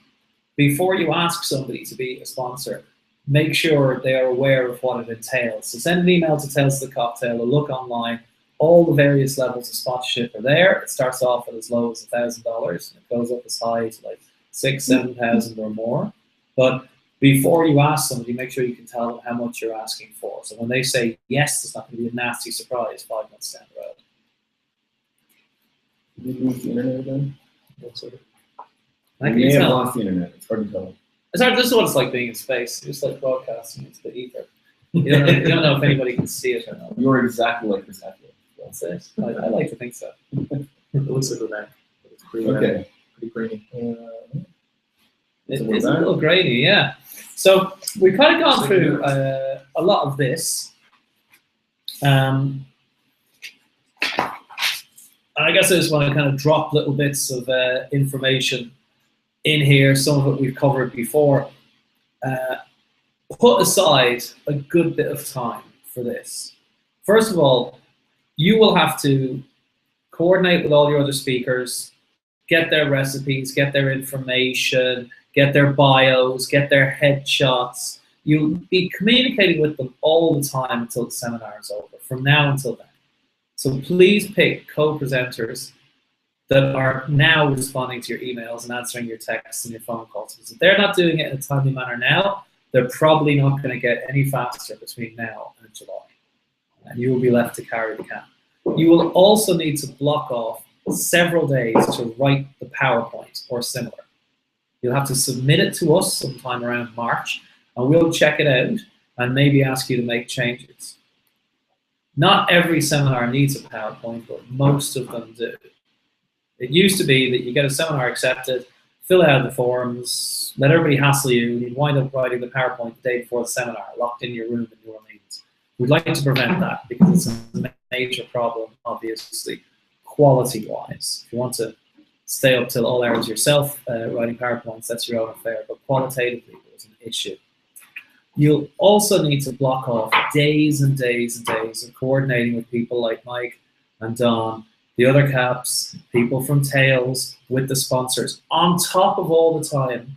before you ask somebody to be a sponsor, make sure they are aware of what it entails. So send an email to Tales of the Cocktail or look online. All the various levels of sponsorship are there. It starts off at as low as $1,000 and it goes up as high as like 6,000, 7,000 or more. But before you ask somebody, make sure you can tell them how much you're asking for. So when they say yes, it's not going to be a nasty surprise 5 months down the road. Did you lose the internet again? I You may have lost the internet. It's hard to tell. It's hard. This is what it's like being in space. It's just like broadcasting into the ether. You don't know if anybody can see it or not. You're exactly like this actor. That's it. I like to think so. It looks like that. It's pretty, Okay. pretty grainy. It is a little grainy, yeah. So we've kind of gone through a lot of this. And I guess I just want to kind of drop little bits of information in here. Some of it we've covered before. Put aside a good bit of time for this. First of all, you will have to coordinate with all your other speakers, get their recipes, get their information, get their bios, get their headshots. You'll be communicating with them all the time until the seminar is over, from now until then. So please pick co-presenters that are now responding to your emails and answering your texts and your phone calls. Because if they're not doing it in a timely manner now, they're probably not going to get any faster between now and July. And you will be left to carry the can. You will also need to block off several days to write the PowerPoint or similar. You'll have to submit it to us sometime around March, and we'll check it out and maybe ask you to make changes. Not every seminar needs a PowerPoint, but most of them do. It used to be that you get a seminar accepted, fill out the forms, let everybody hassle you, and you'd wind up writing the PowerPoint the day before the seminar, locked in your room in New Orleans. We'd like to prevent that because it's a major problem, obviously, quality-wise. If you want to stay up till all hours yourself writing PowerPoints, that's your own affair, but qualitatively, there's an issue. You'll also need to block off days and days and days of coordinating with people like Mike and Don, the other caps, people from Tails, with the sponsors, on top of all the time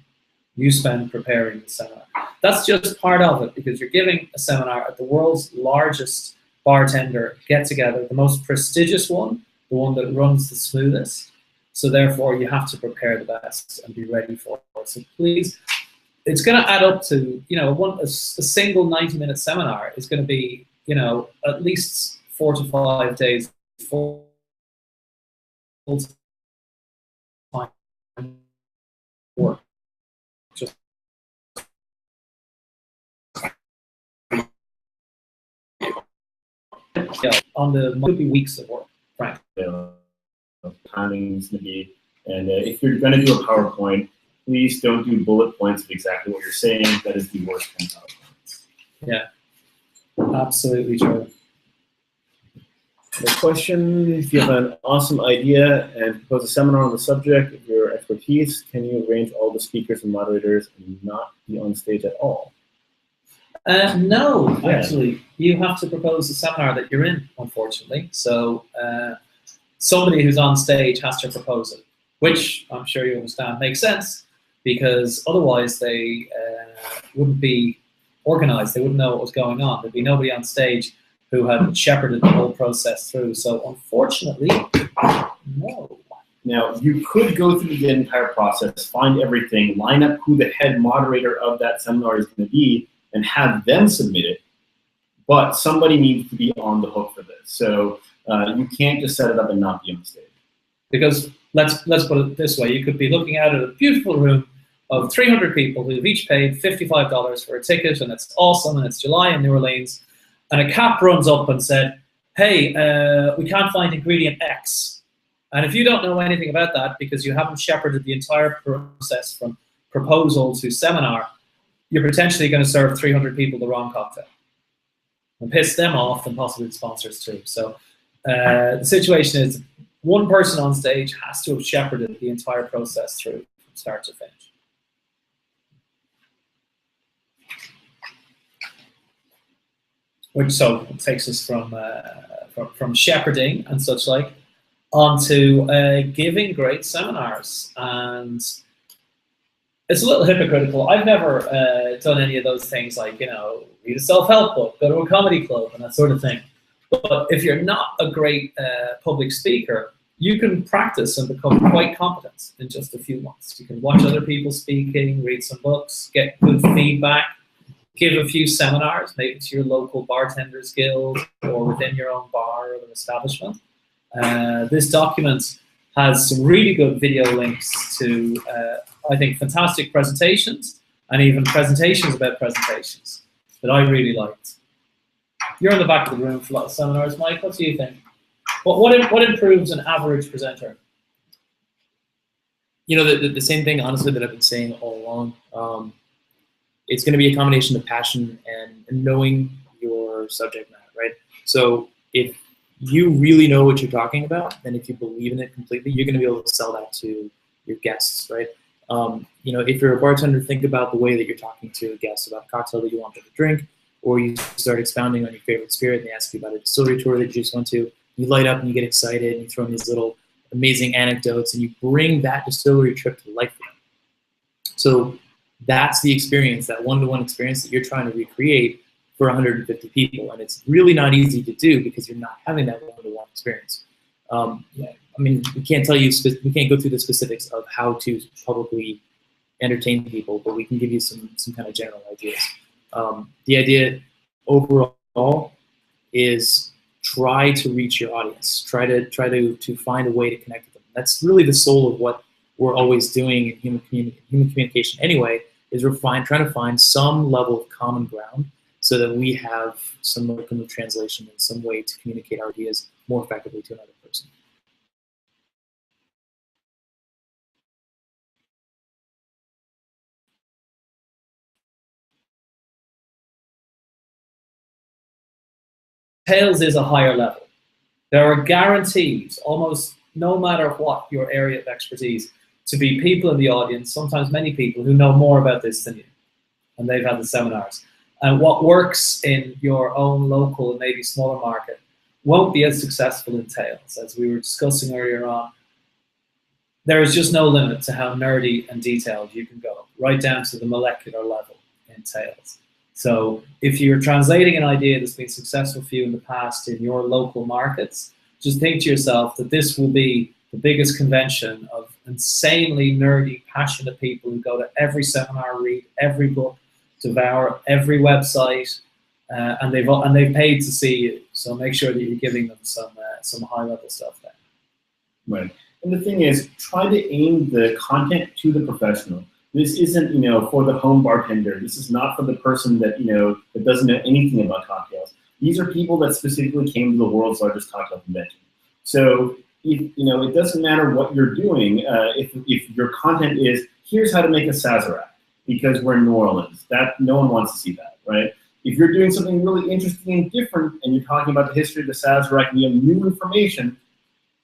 you spend preparing the seminar. That's just part of it, because you're giving a seminar at the world's largest bartender get-together, the most prestigious one, the one that runs the smoothest. So therefore, you have to prepare the best and be ready for it. So please, it's going to add up to, a single 90-minute seminar is going to be, at least 4 to 5 days full time work. Just on the could be weeks of work, right? Timing's going to be, and if you're going to do a PowerPoint, please don't do bullet points of exactly what you're saying. That is the worst kind of PowerPoints. Yeah, absolutely true. The question, if you have an awesome idea and propose a seminar on the subject of your expertise, can you arrange all the speakers and moderators and not be on stage at all? No, actually, you have to propose a seminar that you're in, unfortunately. So somebody who's on stage has to propose it, which I'm sure you understand makes sense, because otherwise they wouldn't be organized. They wouldn't know what was going on. There'd be nobody on stage who had shepherded the whole process through. So unfortunately, no. Now, you could go through the entire process, find everything, line up who the head moderator of that seminar is going to be, and have them submit it. But somebody needs to be on the hook for this. So you can't just set it up and not be on stage. Because let's put it this way. You could be looking out at a beautiful room of 300 people who've each paid $55 for a ticket, and it's awesome, and it's July in New Orleans. And a cap runs up and said, hey, we can't find ingredient X. And if you don't know anything about that because you haven't shepherded the entire process from proposal to seminar, you're potentially going to serve 300 people the wrong cocktail and piss them off, and possibly the sponsors too. So the situation is one person on stage has to have shepherded the entire process through from start to finish. Which so takes us from shepherding and such like onto giving great seminars. And it's a little hypocritical. I've never done any of those things like, you know, read a self-help book, go to a comedy club and that sort of thing. But if you're not a great public speaker, you can practice and become quite competent in just a few months. You can watch other people speaking, read some books, get good feedback, give a few seminars, maybe to your local bartenders guild or within your own bar or establishment. This document has some really good video links to, I think, fantastic presentations and even presentations about presentations that I really liked. You're in the back of the room for a lot of seminars, Mike. What do you think? What improves an average presenter? You know, the same thing, honestly, that I've been saying all along. It's going to be a combination of passion and knowing your subject matter, right? So if you really know what you're talking about, and if you believe in it completely, you're going to be able to sell that to your guests, right? You know, if you're a bartender, think about the way that you're talking to a guest about a cocktail that you want them to drink, or you start expounding on your favorite spirit and they ask you about a distillery tour that you just went to. You light up and you get excited and you throw in these little amazing anecdotes and you bring that distillery trip to life for them. So that's the experience, that one-to-one experience that you're trying to recreate for 150 people. And it's really not easy to do because you're not having that one-to-one experience. I mean, we can't tell you, we can't go through the specifics of how to publicly entertain people, but we can give you some kind of general ideas. The idea overall is try to reach your audience. Try to find a way to connect with them. That's really the soul of what we're always doing in human communication anyway, is we're trying to find some level of common ground so that we have some modicum of translation and some way to communicate our ideas more effectively to another person. Tails is a higher level. There are guarantees, almost no matter what your area of expertise, to be people in the audience, sometimes many people, who know more about this than you, and they've had the seminars. And what works in your own local and maybe smaller market won't be as successful in Tails. As we were discussing earlier on, there is just no limit to how nerdy and detailed you can go, right down to the molecular level in Tails. So if you're translating an idea that's been successful for you in the past in your local markets, just think to yourself that this will be the biggest convention of insanely nerdy, passionate people who go to every seminar, read every book, devour every website, and they've paid to see you. So make sure that you're giving them some high-level stuff there. Right. And the thing is, try to aim the content to the professional. This isn't, you know, for the home bartender. This is not for the person that, you know, that doesn't know anything about cocktails. These are people that specifically came to the world's largest cocktail convention. So, if, you know, it doesn't matter what you're doing. If your content is, here's how to make a Sazerac, because we're in New Orleans, that no one wants to see that, right? If you're doing something really interesting and different, and you're talking about the history of the Sazerac and you have new information,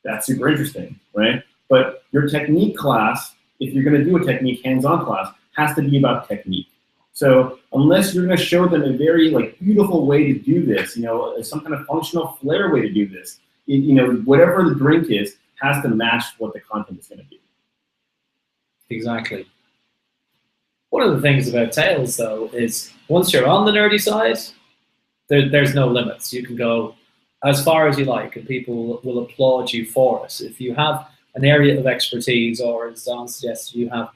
that's super interesting, right? But your technique class, if you're going to do a technique hands-on class, has to be about technique. So unless you're going to show them a very beautiful way to do this, you know, some kind of functional flair way to do this, you know, whatever the drink is has to match what the content is going to be. Exactly. One of the things about Tails, though, is once you're on the nerdy side, there's no limits. You can go as far as you like, and people will applaud you for it. If you have an area of expertise, or as Don suggested, you have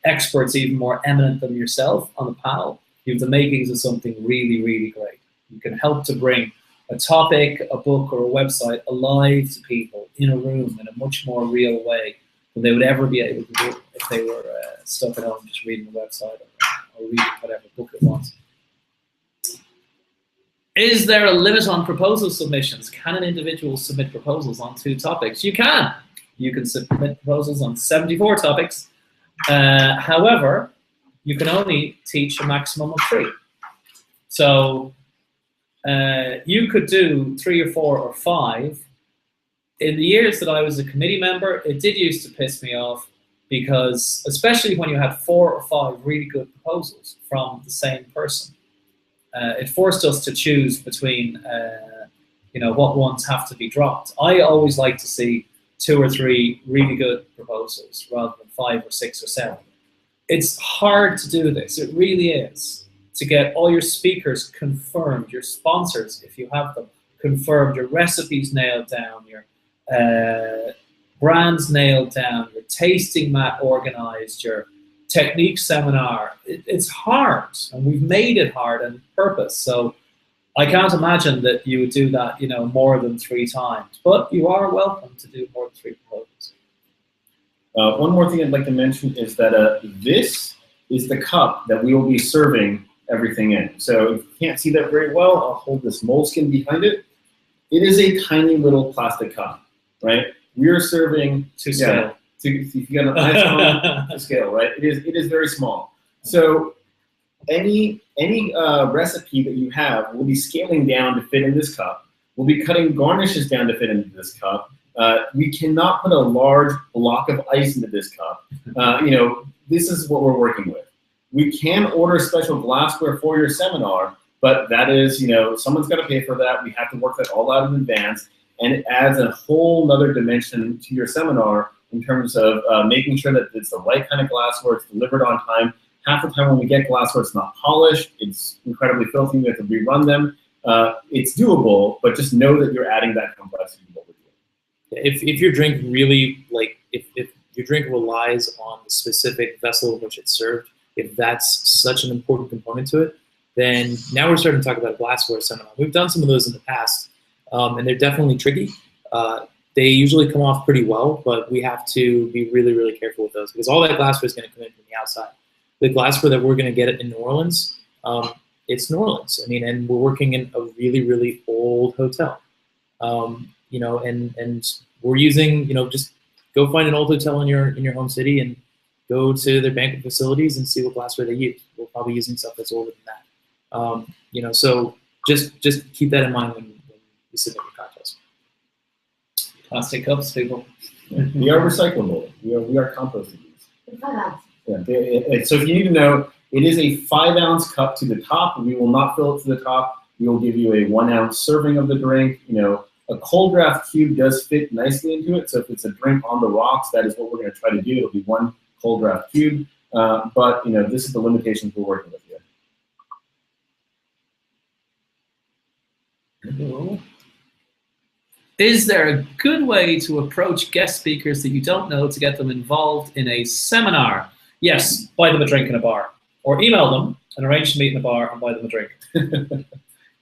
experts even more eminent than yourself on the panel, you have the makings of something really, really great. You can help to bring a topic, a book, or a website alive to people in a room in a much more real way than they would ever be able to do if they were stuck at home just reading the website or reading whatever book it was. Is there a limit on proposal submissions? Can an individual submit proposals on 2 topics? You can. You can submit proposals on 74 topics. However, you can only teach a maximum of 3. So you could do 3 or 4 or 5. In the years that I was a committee member, it did used to piss me off because, especially when you had 4 or 5 really good proposals from the same person, it forced us to choose between, you know, what ones have to be dropped. I always like to see 2 or 3 really good proposals rather than 5 or 6 or 7. It's hard to do this. It really is. To get all your speakers confirmed, your sponsors, if you have them, confirmed, your recipes nailed down, your brands nailed down, your tasting map organized, your technique seminar. It's hard, and we've made it hard on purpose. So I can't imagine that you would do that, more than 3 times. But you are welcome to do more than 3 proposals. One more thing I'd like to mention is that this is the cup that we will be serving everything in. So if you can't see that very well, I'll hold this moleskin behind it. It is a tiny little plastic cup, right? We are serving to scale. If you got an iPhone to scale, right? It is very small. So any recipe that you have will be scaling down to fit in this cup. We'll be cutting garnishes down to fit into this cup. We cannot put a large block of ice into this cup. This is what we're working with. We can order special glassware for your seminar, but that is, someone's got to pay for that. We have to work that all out in advance, and it adds a whole nother dimension to your seminar in terms of making sure that it's the right kind of glassware, it's delivered on time. Half the time when we get glassware, it's not polished, it's incredibly filthy, we have to rerun them. It's doable, but just know that you're adding that complexity to what we're doing. If your drink really, if your drink relies on the specific vessel in which it's served, if that's such an important component to it, then now we're starting to talk about a glassware seminar. We've done some of those in the past, and they're definitely tricky. They usually come off pretty well, but we have to be really, really careful with those because all that glassware is going to come in from the outside. The glassware that we're going to get in New Orleans, it's New Orleans. And we're working in a really, really old hotel. And we're using, just go find an old hotel in your home city and go to their banquet facilities and see what glassware they use. We're probably using stuff that's older than that. So just keep that in mind when you submit your cocktails. Plastic cups, people. Yeah. We are recyclable. We are composting these. Yeah. So if you need to know, it is a 5-ounce cup to the top. We will not fill it to the top. We will give you a 1-ounce serving of the drink. A cold draft cube does fit nicely into it. So if it's a drink on the rocks, that is what we're going to try to do. It'll be 1 cold draft cube. But this is the limitations we're working with here. Is there a good way to approach guest speakers that you don't know to get them involved in a seminar? Yes, buy them a drink in a bar. Or email them and arrange to meet in a bar and buy them a drink.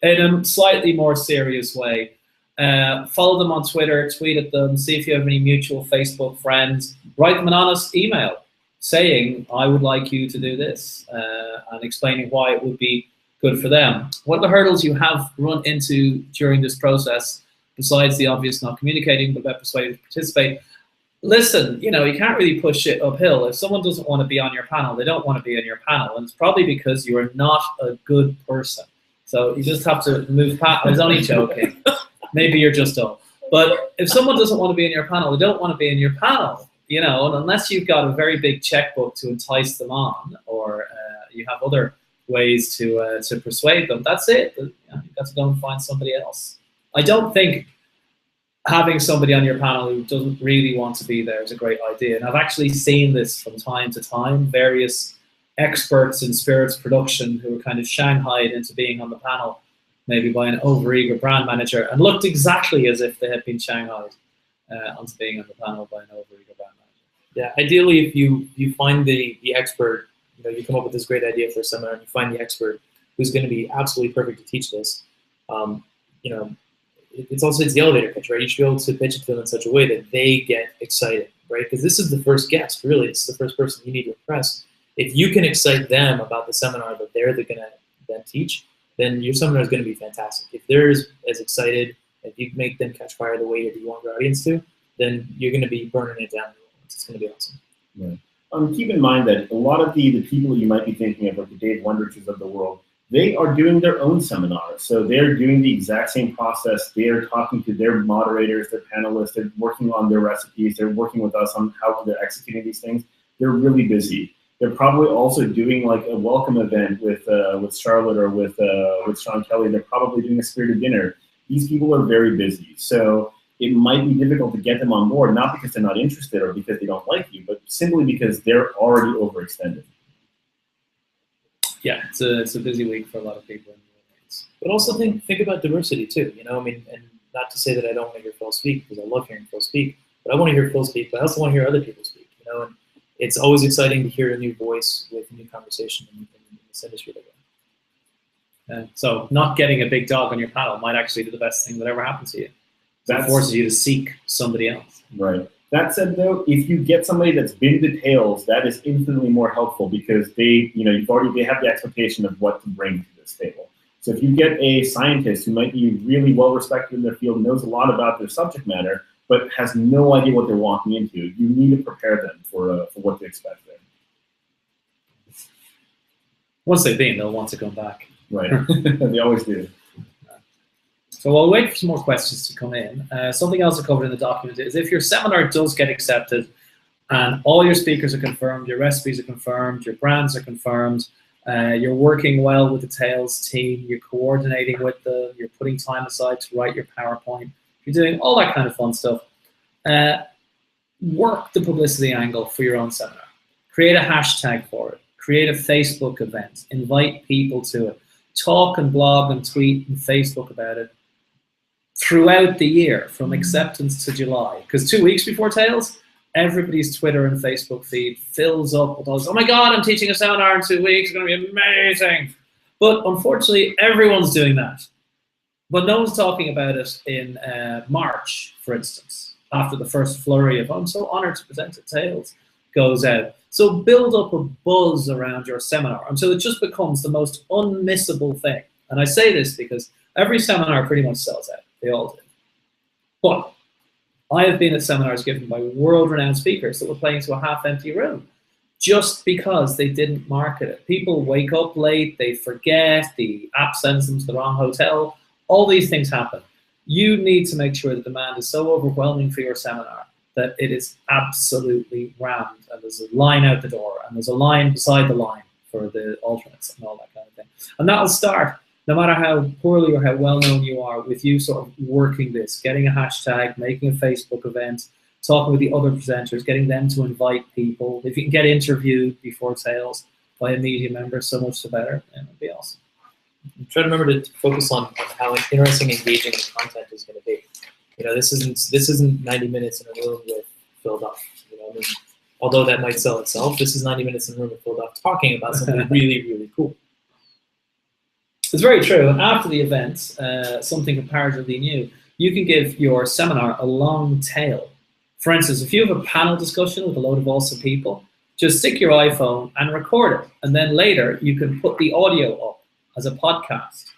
In a slightly more serious way, follow them on Twitter, tweet at them, see if you have any mutual Facebook friends, write them an honest email saying, I would like you to do this, and explaining why it would be good for them. What are the hurdles you have run into during this process, besides the obvious not communicating, but about persuading to participate? Listen, you can't really push it uphill. If someone doesn't want to be on your panel, they don't want to be on your panel, and it's probably because you are not a good person. So you just have to move past. I was only joking. Maybe you're just dumb. But if someone doesn't want to be in your panel, they don't want to be in your panel. And unless you've got a very big checkbook to entice them on, or you have other ways to persuade them, that's it. You've got to go and find somebody else. I don't think having somebody on your panel who doesn't really want to be there is a great idea. And I've actually seen this from time to time, various experts in spirits production who were kind of shanghaied into being on the panel, maybe by an overeager brand manager, and looked exactly as if they had been shanghaied onto being on the panel by an overeager brand manager. Yeah, ideally, if you find the expert, you come up with this great idea for a seminar, and you find the expert who's going to be absolutely perfect to teach this. It's the elevator pitch, right? You should be able to pitch it to them in such a way that they get excited, right? Because this is the first guest, really. It's the first person you need to impress. If you can excite them about the seminar that they're going to then teach, then your seminar is going to be fantastic. If they're as excited, if you make them catch fire the way that you want your audience to, then you're going to be burning it down. It's going to be awesome. Yeah. Keep in mind that a lot of the people you might be thinking of, like the Dave Wondriches of the world, they are doing their own seminars. So they're doing the exact same process. They are talking to their moderators, their panelists. They're working on their recipes. They're working with us on how they're executing these things. They're really busy. They're probably also doing like a welcome event with Charlotte or with Sean Kelly. They're probably doing a spirited dinner. These people are very busy. So it might be difficult to get them on board, not because they're not interested or because they don't like you, but simply because they're already overextended. yeah, it's a busy week for a lot of people. But also think about diversity too. You know, I mean, and not to say that I don't want to hear Phil speak, because I love hearing Phil speak, but I want to hear Phil speak, but I also want to hear other people speak. You know, and it's always exciting to hear a new voice with a new conversation in this industry that we're in. So not getting a big dog on your panel might actually be the best thing that ever happened to you. That forces you to seek somebody else. Right. That said, though, if you get somebody that's been to Tails, that is infinitely more helpful because they have the expectation of what to bring to this table. So if you get a scientist who might be really well respected in their field, knows a lot about their subject matter, but has no idea what they're walking into, you need to prepare them for what to expect there. Once they've been, they'll want to come back. Right. They always do. So I'll wait for some more questions to come in. Something else I covered in the document is if your seminar does get accepted and all your speakers are confirmed, your recipes are confirmed, your brands are confirmed, you're working well with the Tails team, you're coordinating with them, you're putting time aside to write your PowerPoint, you're doing all that kind of fun stuff, work the publicity angle for your own seminar. Create a hashtag for it. Create a Facebook event. Invite people to it. Talk and blog and tweet and Facebook about it throughout the year, from acceptance to July. Because 2 weeks before Tails, everybody's Twitter and Facebook feed fills up with all this, oh my God, I'm teaching a seminar in 2 weeks, it's going to be amazing. But unfortunately, everyone's doing that. But no one's talking about it in March, for instance, after the first flurry of, I'm so honored to present at Tails, goes out. So build up a buzz around your seminar until it just becomes the most unmissable thing. And I say this because every seminar pretty much sells out. They all do. But I have been at seminars given by world-renowned speakers that were playing to a half-empty room just because they didn't market it. People wake up late, they forget, the app sends them to the wrong hotel. All these things happen. You need to make sure the demand is so overwhelming for your seminar that it is absolutely rammed, and there's a line out the door, and there's a line beside the line for the alternates and all that kind of thing. And that'll start, no matter how poorly or how well-known you are, with you sort of working this, getting a hashtag, making a Facebook event, talking with the other presenters, getting them to invite people. If you can get interviewed before Tails by a media member, so much the better, and it'll be awesome. Try to remember to focus on how interesting and engaging the content is going to be. You know, this isn't 90 minutes in a room with Phil Duff. You know, I mean, although that might sell itself, this is 90 minutes in a room with Phil Duff talking about something really, really cool. It's very true. And after the event, something comparatively new, you can give your seminar a long tail. For instance, if you have a panel discussion with a load of awesome people, just stick your iPhone and record it. And then later, you can put the audio up as a podcast.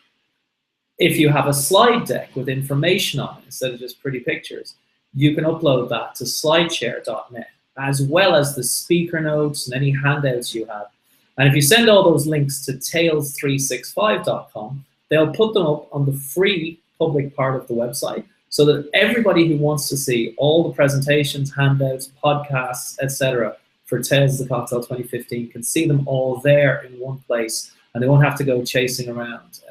If you have a slide deck with information on it, instead of just pretty pictures, you can upload that to slideshare.net, as well as the speaker notes and any handouts you have. And if you send all those links to tails365.com, they'll put them up on the free public part of the website so that everybody who wants to see all the presentations, handouts, podcasts, etc. for Tails of the Cocktail 2015 can see them all there in one place, and they won't have to go chasing around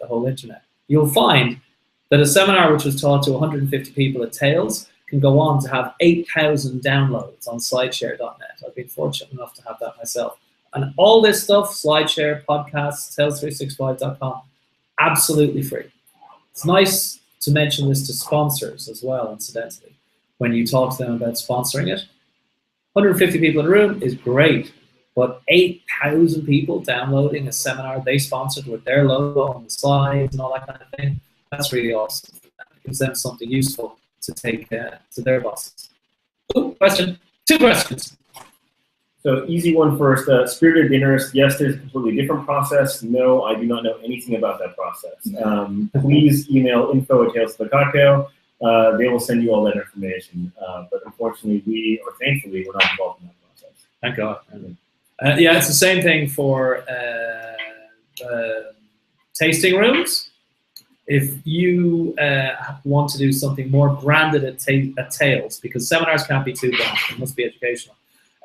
the whole internet. You'll find that a seminar which was taught to 150 people at Tails can go on to have 8,000 downloads on slideshare.net. I've been fortunate enough to have that myself. And all this stuff, SlideShare, podcasts, tails365.com, absolutely free. It's nice to mention this to sponsors as well, incidentally. When you talk to them about sponsoring it, 150 people in a room is great, but 8,000 people downloading a seminar they sponsored with their logo on the slides and all that kind of thing, that's really awesome. It gives them something useful to take to their bosses. Ooh, question. 2 questions. So easy one first. Spirited dinners, yes, there's a completely different process. No, I do not know anything about that process. Please email info@tailsofthecocktail. They will send you all that information. But unfortunately, thankfully, we're not involved in that process. Thank God. Yeah, it's the same thing for tasting rooms. If you want to do something more branded at Tails, because seminars can't be too branded, it must be educational.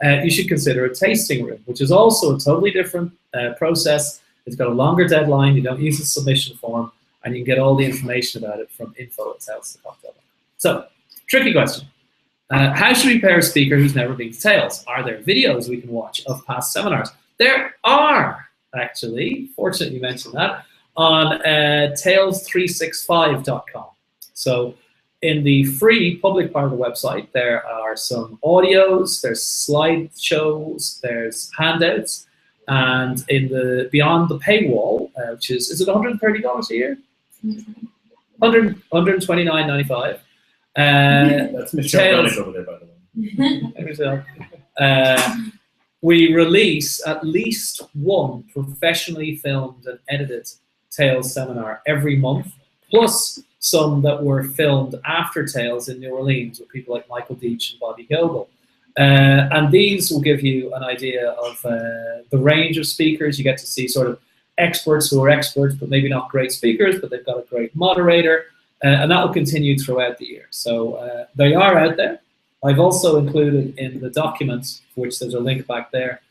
You should consider a tasting room, which is also a totally different process. It's got a longer deadline. You don't use a submission form, and you can get all the information about it from info@tailsofthecocktail.com. So, tricky question. How should we pair a speaker who's never been to Tails? Are there videos we can watch of past seminars? There are. actually, fortunately you mentioned that, on tales365.com. So in the free public part of the website, there are some audios, there's slideshows, there's handouts, and in the beyond the paywall, which is it $130 a year? $129.95. That's Michelle Brennick over there, by the way. We release at least one professionally filmed and edited Tales seminar every month, plus some that were filmed after Tales in New Orleans with people like Michael Deach and Bobby Goebel. And these will give you an idea of the range of speakers. You get to see sort of experts who are experts, but maybe not great speakers, but they've got a great moderator. And that will continue throughout the year. So they are out there. I've also included in the documents, for which there's a link back there,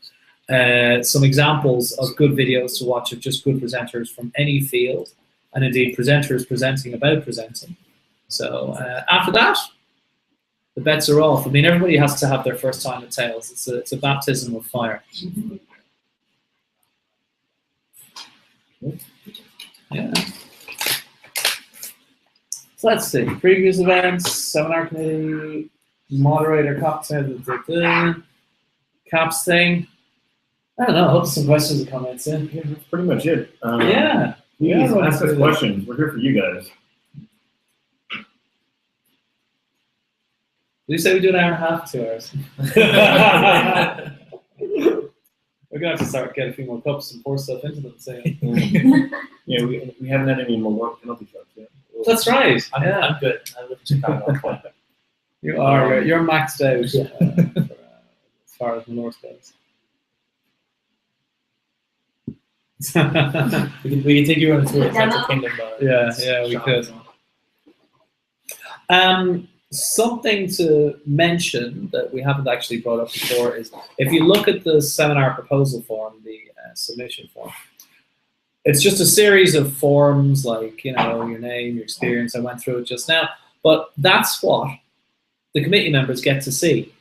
some examples of good videos to watch of just good presenters from any field, and indeed presenters presenting about presenting. So after that, the bets are off. I mean, everybody has to have their first time at Tales. It's a baptism of fire. Yeah. So let's see. Previous events, seminar committee, moderator, cocktail, caps thing. I don't know. I hope some questions and comments in. Yeah, that's pretty much it. Yeah. Please ask us questions. We're here for you guys. Did you say we do an hour and a half, 2 hours? We're going to have to start getting a few more cups and pour stuff into them soon. Yeah, we haven't had any more penalty shots yet. That's right. I'm good. I live in Chicago. You are. You're maxed out as far as the north goes. we can take you on a tour of Central Kingdom. Yeah, we could. Something to mention that we haven't actually brought up before is if you look at the seminar proposal form, the submission form, it's just a series of forms like, you know, your name, your experience. I went through it just now, but that's what the committee members get to see.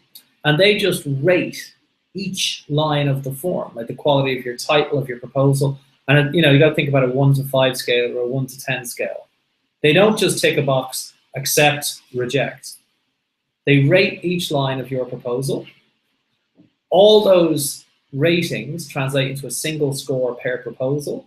And they just rate each line of the form, like the quality of your title, of your proposal. And, you know, you got to think about a 1 to 5 scale or a 1 to 10 scale. They don't just tick a box, accept, reject. They rate each line of your proposal. All those ratings translate into a single score per proposal,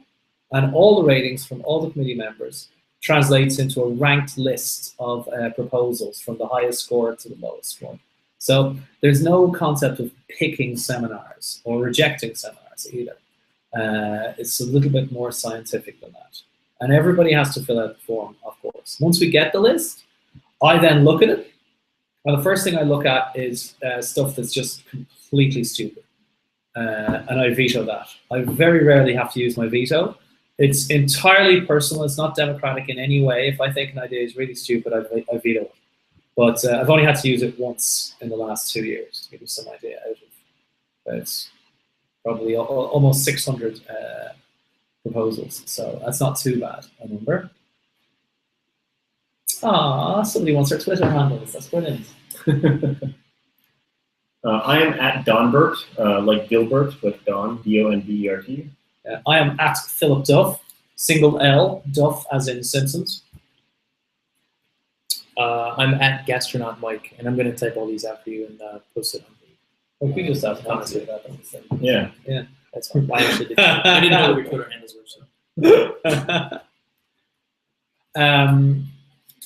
and all the ratings from all the committee members translates into a ranked list of proposals from the highest score to the lowest score. So there's no concept of picking seminars or rejecting seminars either. It's a little bit more scientific than that. And everybody has to fill out the form, of course. Once we get the list, I then look at it. And the first thing I look at is stuff that's just completely stupid. And I veto that. I very rarely have to use my veto. It's entirely personal. It's not democratic in any way. If I think an idea is really stupid, I veto it. But I've only had to use it once in the last 2 years to give you some idea out of it's probably almost 600 proposals. So that's not too bad a number. Ah, somebody wants their Twitter handles. That's brilliant. I am at Donbert, like Gilbert, but Don, D-O-N-B-E-R-T. I am at Philip Duff, single L, Duff as in Simpsons. I'm at Gastronaut Mike, and I'm going to type all these out for you and post it on the. Well, we just have to do that. Yeah. Yeah. That's fine. I actually didn't. I didn't know what your Twitter handles were.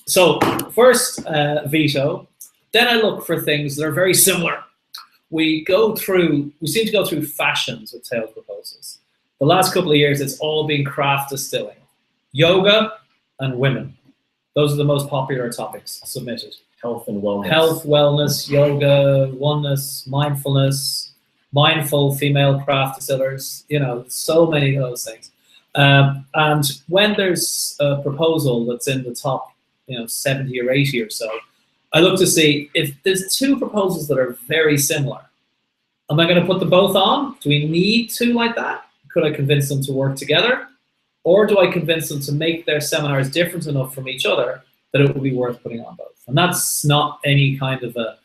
So first veto, then I look for things that are very similar. We seem to go through fashions with Tales proposals. The last couple of years, it's all been craft distilling, yoga, and women. Those are the most popular topics submitted. Health and wellness. Health, wellness, yoga, oneness, mindfulness, mindful female craft distillers. You know, so many of those things. And when there's a proposal that's in the top, 70 or 80 or so, I look to see if there's 2 proposals that are very similar. Am I going to put them both on? Do we need 2 like that? Could I convince them to work together? Or do I convince them to make their seminars different enough from each other that it would be worth putting on both? And that's not any kind of a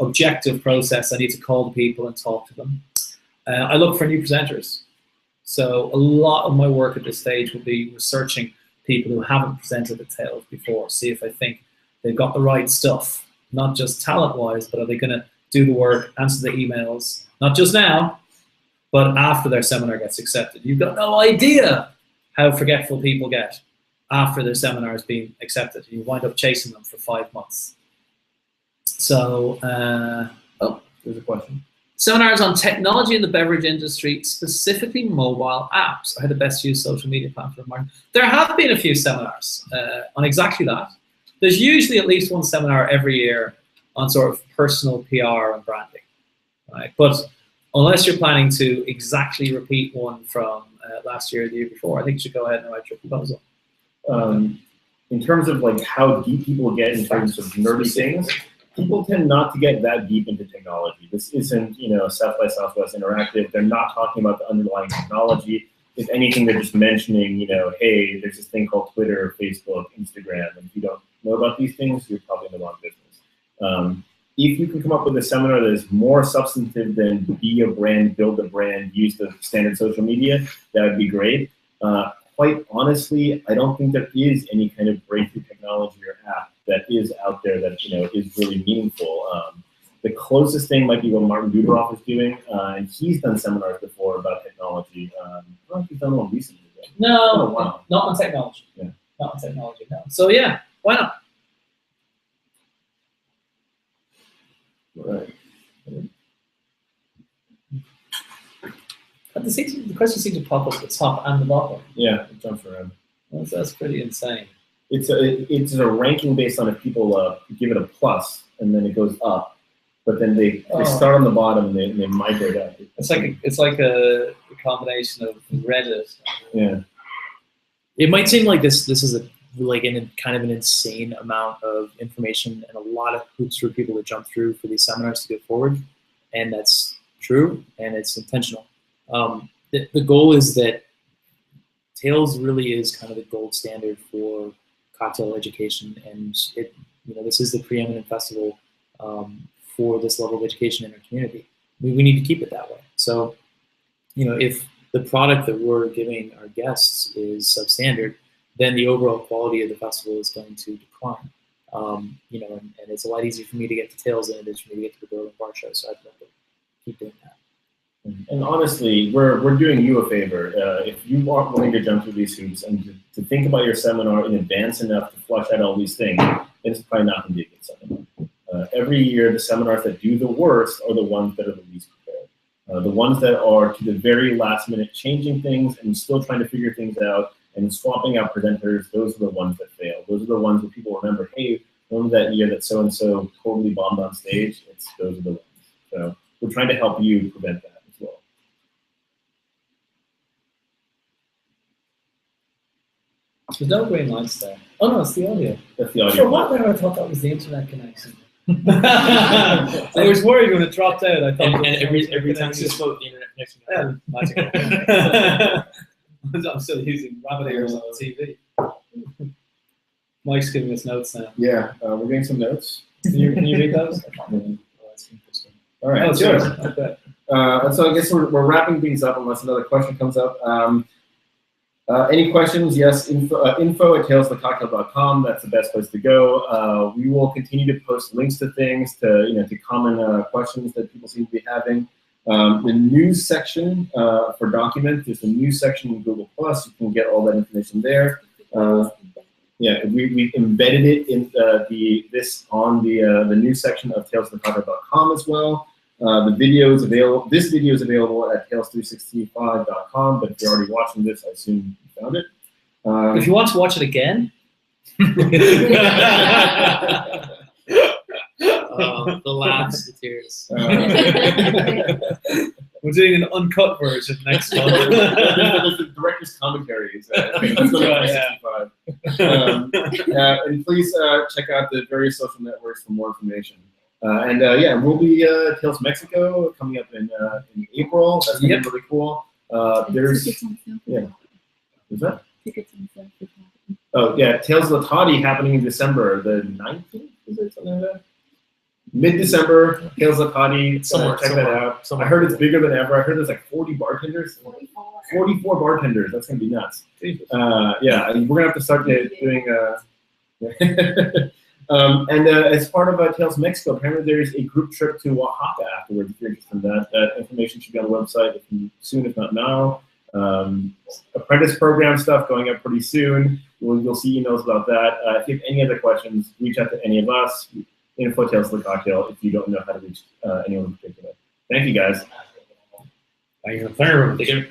objective process. I need to call the people and talk to them. I look for new presenters. So a lot of my work at this stage will be researching people who haven't presented at Tails before, see if I think they've got the right stuff, not just talent-wise, but are they going to do the work, answer the emails, not just now, but after their seminar gets accepted. You've got no idea how forgetful people get after their seminar has been accepted. You wind up chasing them for 5 months. So, oh, there's a question. Seminars on technology in the beverage industry, specifically mobile apps. How to best use social media platform marketing. There have been a few seminars on exactly that. There's usually at least one seminar every year on sort of personal PR and branding, right? But unless you're planning to exactly repeat one from last year or the year before, I think you should go ahead and write your proposal. In terms of like how deep people get in terms of nerdy things, people tend not to get that deep into technology. This isn't, you know, South by Southwest Interactive. They're not talking about the underlying technology. If anything, they're just mentioning, you know, hey, there's this thing called Twitter, Facebook, Instagram. And if you don't know about these things, you're probably in the wrong business. If you can come up with a seminar that is more substantive than be a brand, build a brand, use the standard social media, that would be great. Quite honestly, I don't think there is any kind of breakthrough technology or app that is out there that, you know, is really meaningful. The closest thing might be what Martin Buderoff is doing, and he's done seminars before about technology. I don't know if he's done one recently. No, wow. Not on technology. Yeah. Not on technology, no. So yeah, why not? Right. The question seems to pop up at the top and the bottom. Yeah, it jumps around. That's pretty insane. It's a ranking based on if people give it a plus, and then it goes up. But then they start on the bottom and they migrate up. It's like a combination of Reddit. Yeah. It might seem like this is kind of an insane amount of information and a lot of hoops for people to jump through for these seminars to get forward, and that's true and it's intentional. The goal is that Tails really is kind of the gold standard for cocktail education, and this is the preeminent festival for this level of education in our community. We need to keep it that way. So, if the product that we're giving our guests is substandard, then the overall quality of the festival is going to decline. And it's a lot easier for me to get to Tails than it is for me to get to the Berlin Bar Show. So I'd love to keep doing that. And honestly, we're doing you a favor. If you aren't willing to jump through these hoops and to think about your seminar in advance enough to flush out all these things, then it's probably not going to be a good seminar. Every year, the seminars that do the worst are the ones that are the least prepared. The ones that are to the very last minute changing things and still trying to figure things out and swapping out presenters, those are the ones that fail. Those are the ones where people remember, hey, remember that year that so-and-so totally bombed on stage? Those are the ones. So we're trying to help you prevent that. There's no green lights there. Oh no, it's the audio. That's the audio. For what there, I thought that was the internet connection. I was worried when it dropped out. I thought and every time you spoke, the internet connection. I'm still using rabbit ears on the TV. Mike's giving us notes now. Yeah, we're getting some notes. Can you read those? Oh, that's interesting. All right. Oh, sure. Okay. So I guess we're wrapping things up unless another question comes up. Any questions? Yes, info@talesthecocktail.com. That's the best place to go. We will continue to post links to things, to common questions that people seem to be having. The news section for documents, there's a news section in Google+. You can get all that information there. Yeah, we embedded it in the news section of talesthecocktail.com as well. The video is available. This video is available at tales365.com. But if you're already watching this, I assume you found it. If you want to watch it again, the laughs, the tears. We're doing an uncut version next month. There's the director's commentaries. And please check out the various social networks for more information. We'll be Tails Mexico coming up in April. That's gonna be really cool. There's What's that? Tickets on sale for Toddy. Oh yeah, Tails of the Toddy happening in December, the 19th. Is it something like that? Mid-December, Tails of the Toddy. Check that out. I heard it's bigger than ever. I heard there's like 40 bartenders. 44 bartenders. That's gonna be nuts. Yeah, and we're gonna have to start doing. And as part of Tales of Mexico, apparently there's a group trip to Oaxaca afterwards. If you're interested in that, that information should be on the website soon, if not now. Apprentice program stuff going up pretty soon. You'll see emails about that. If you have any other questions, reach out to any of us. Info Tales of the Cocktail if you don't know how to reach anyone in particular. Thank you, guys. Thank you. Take care.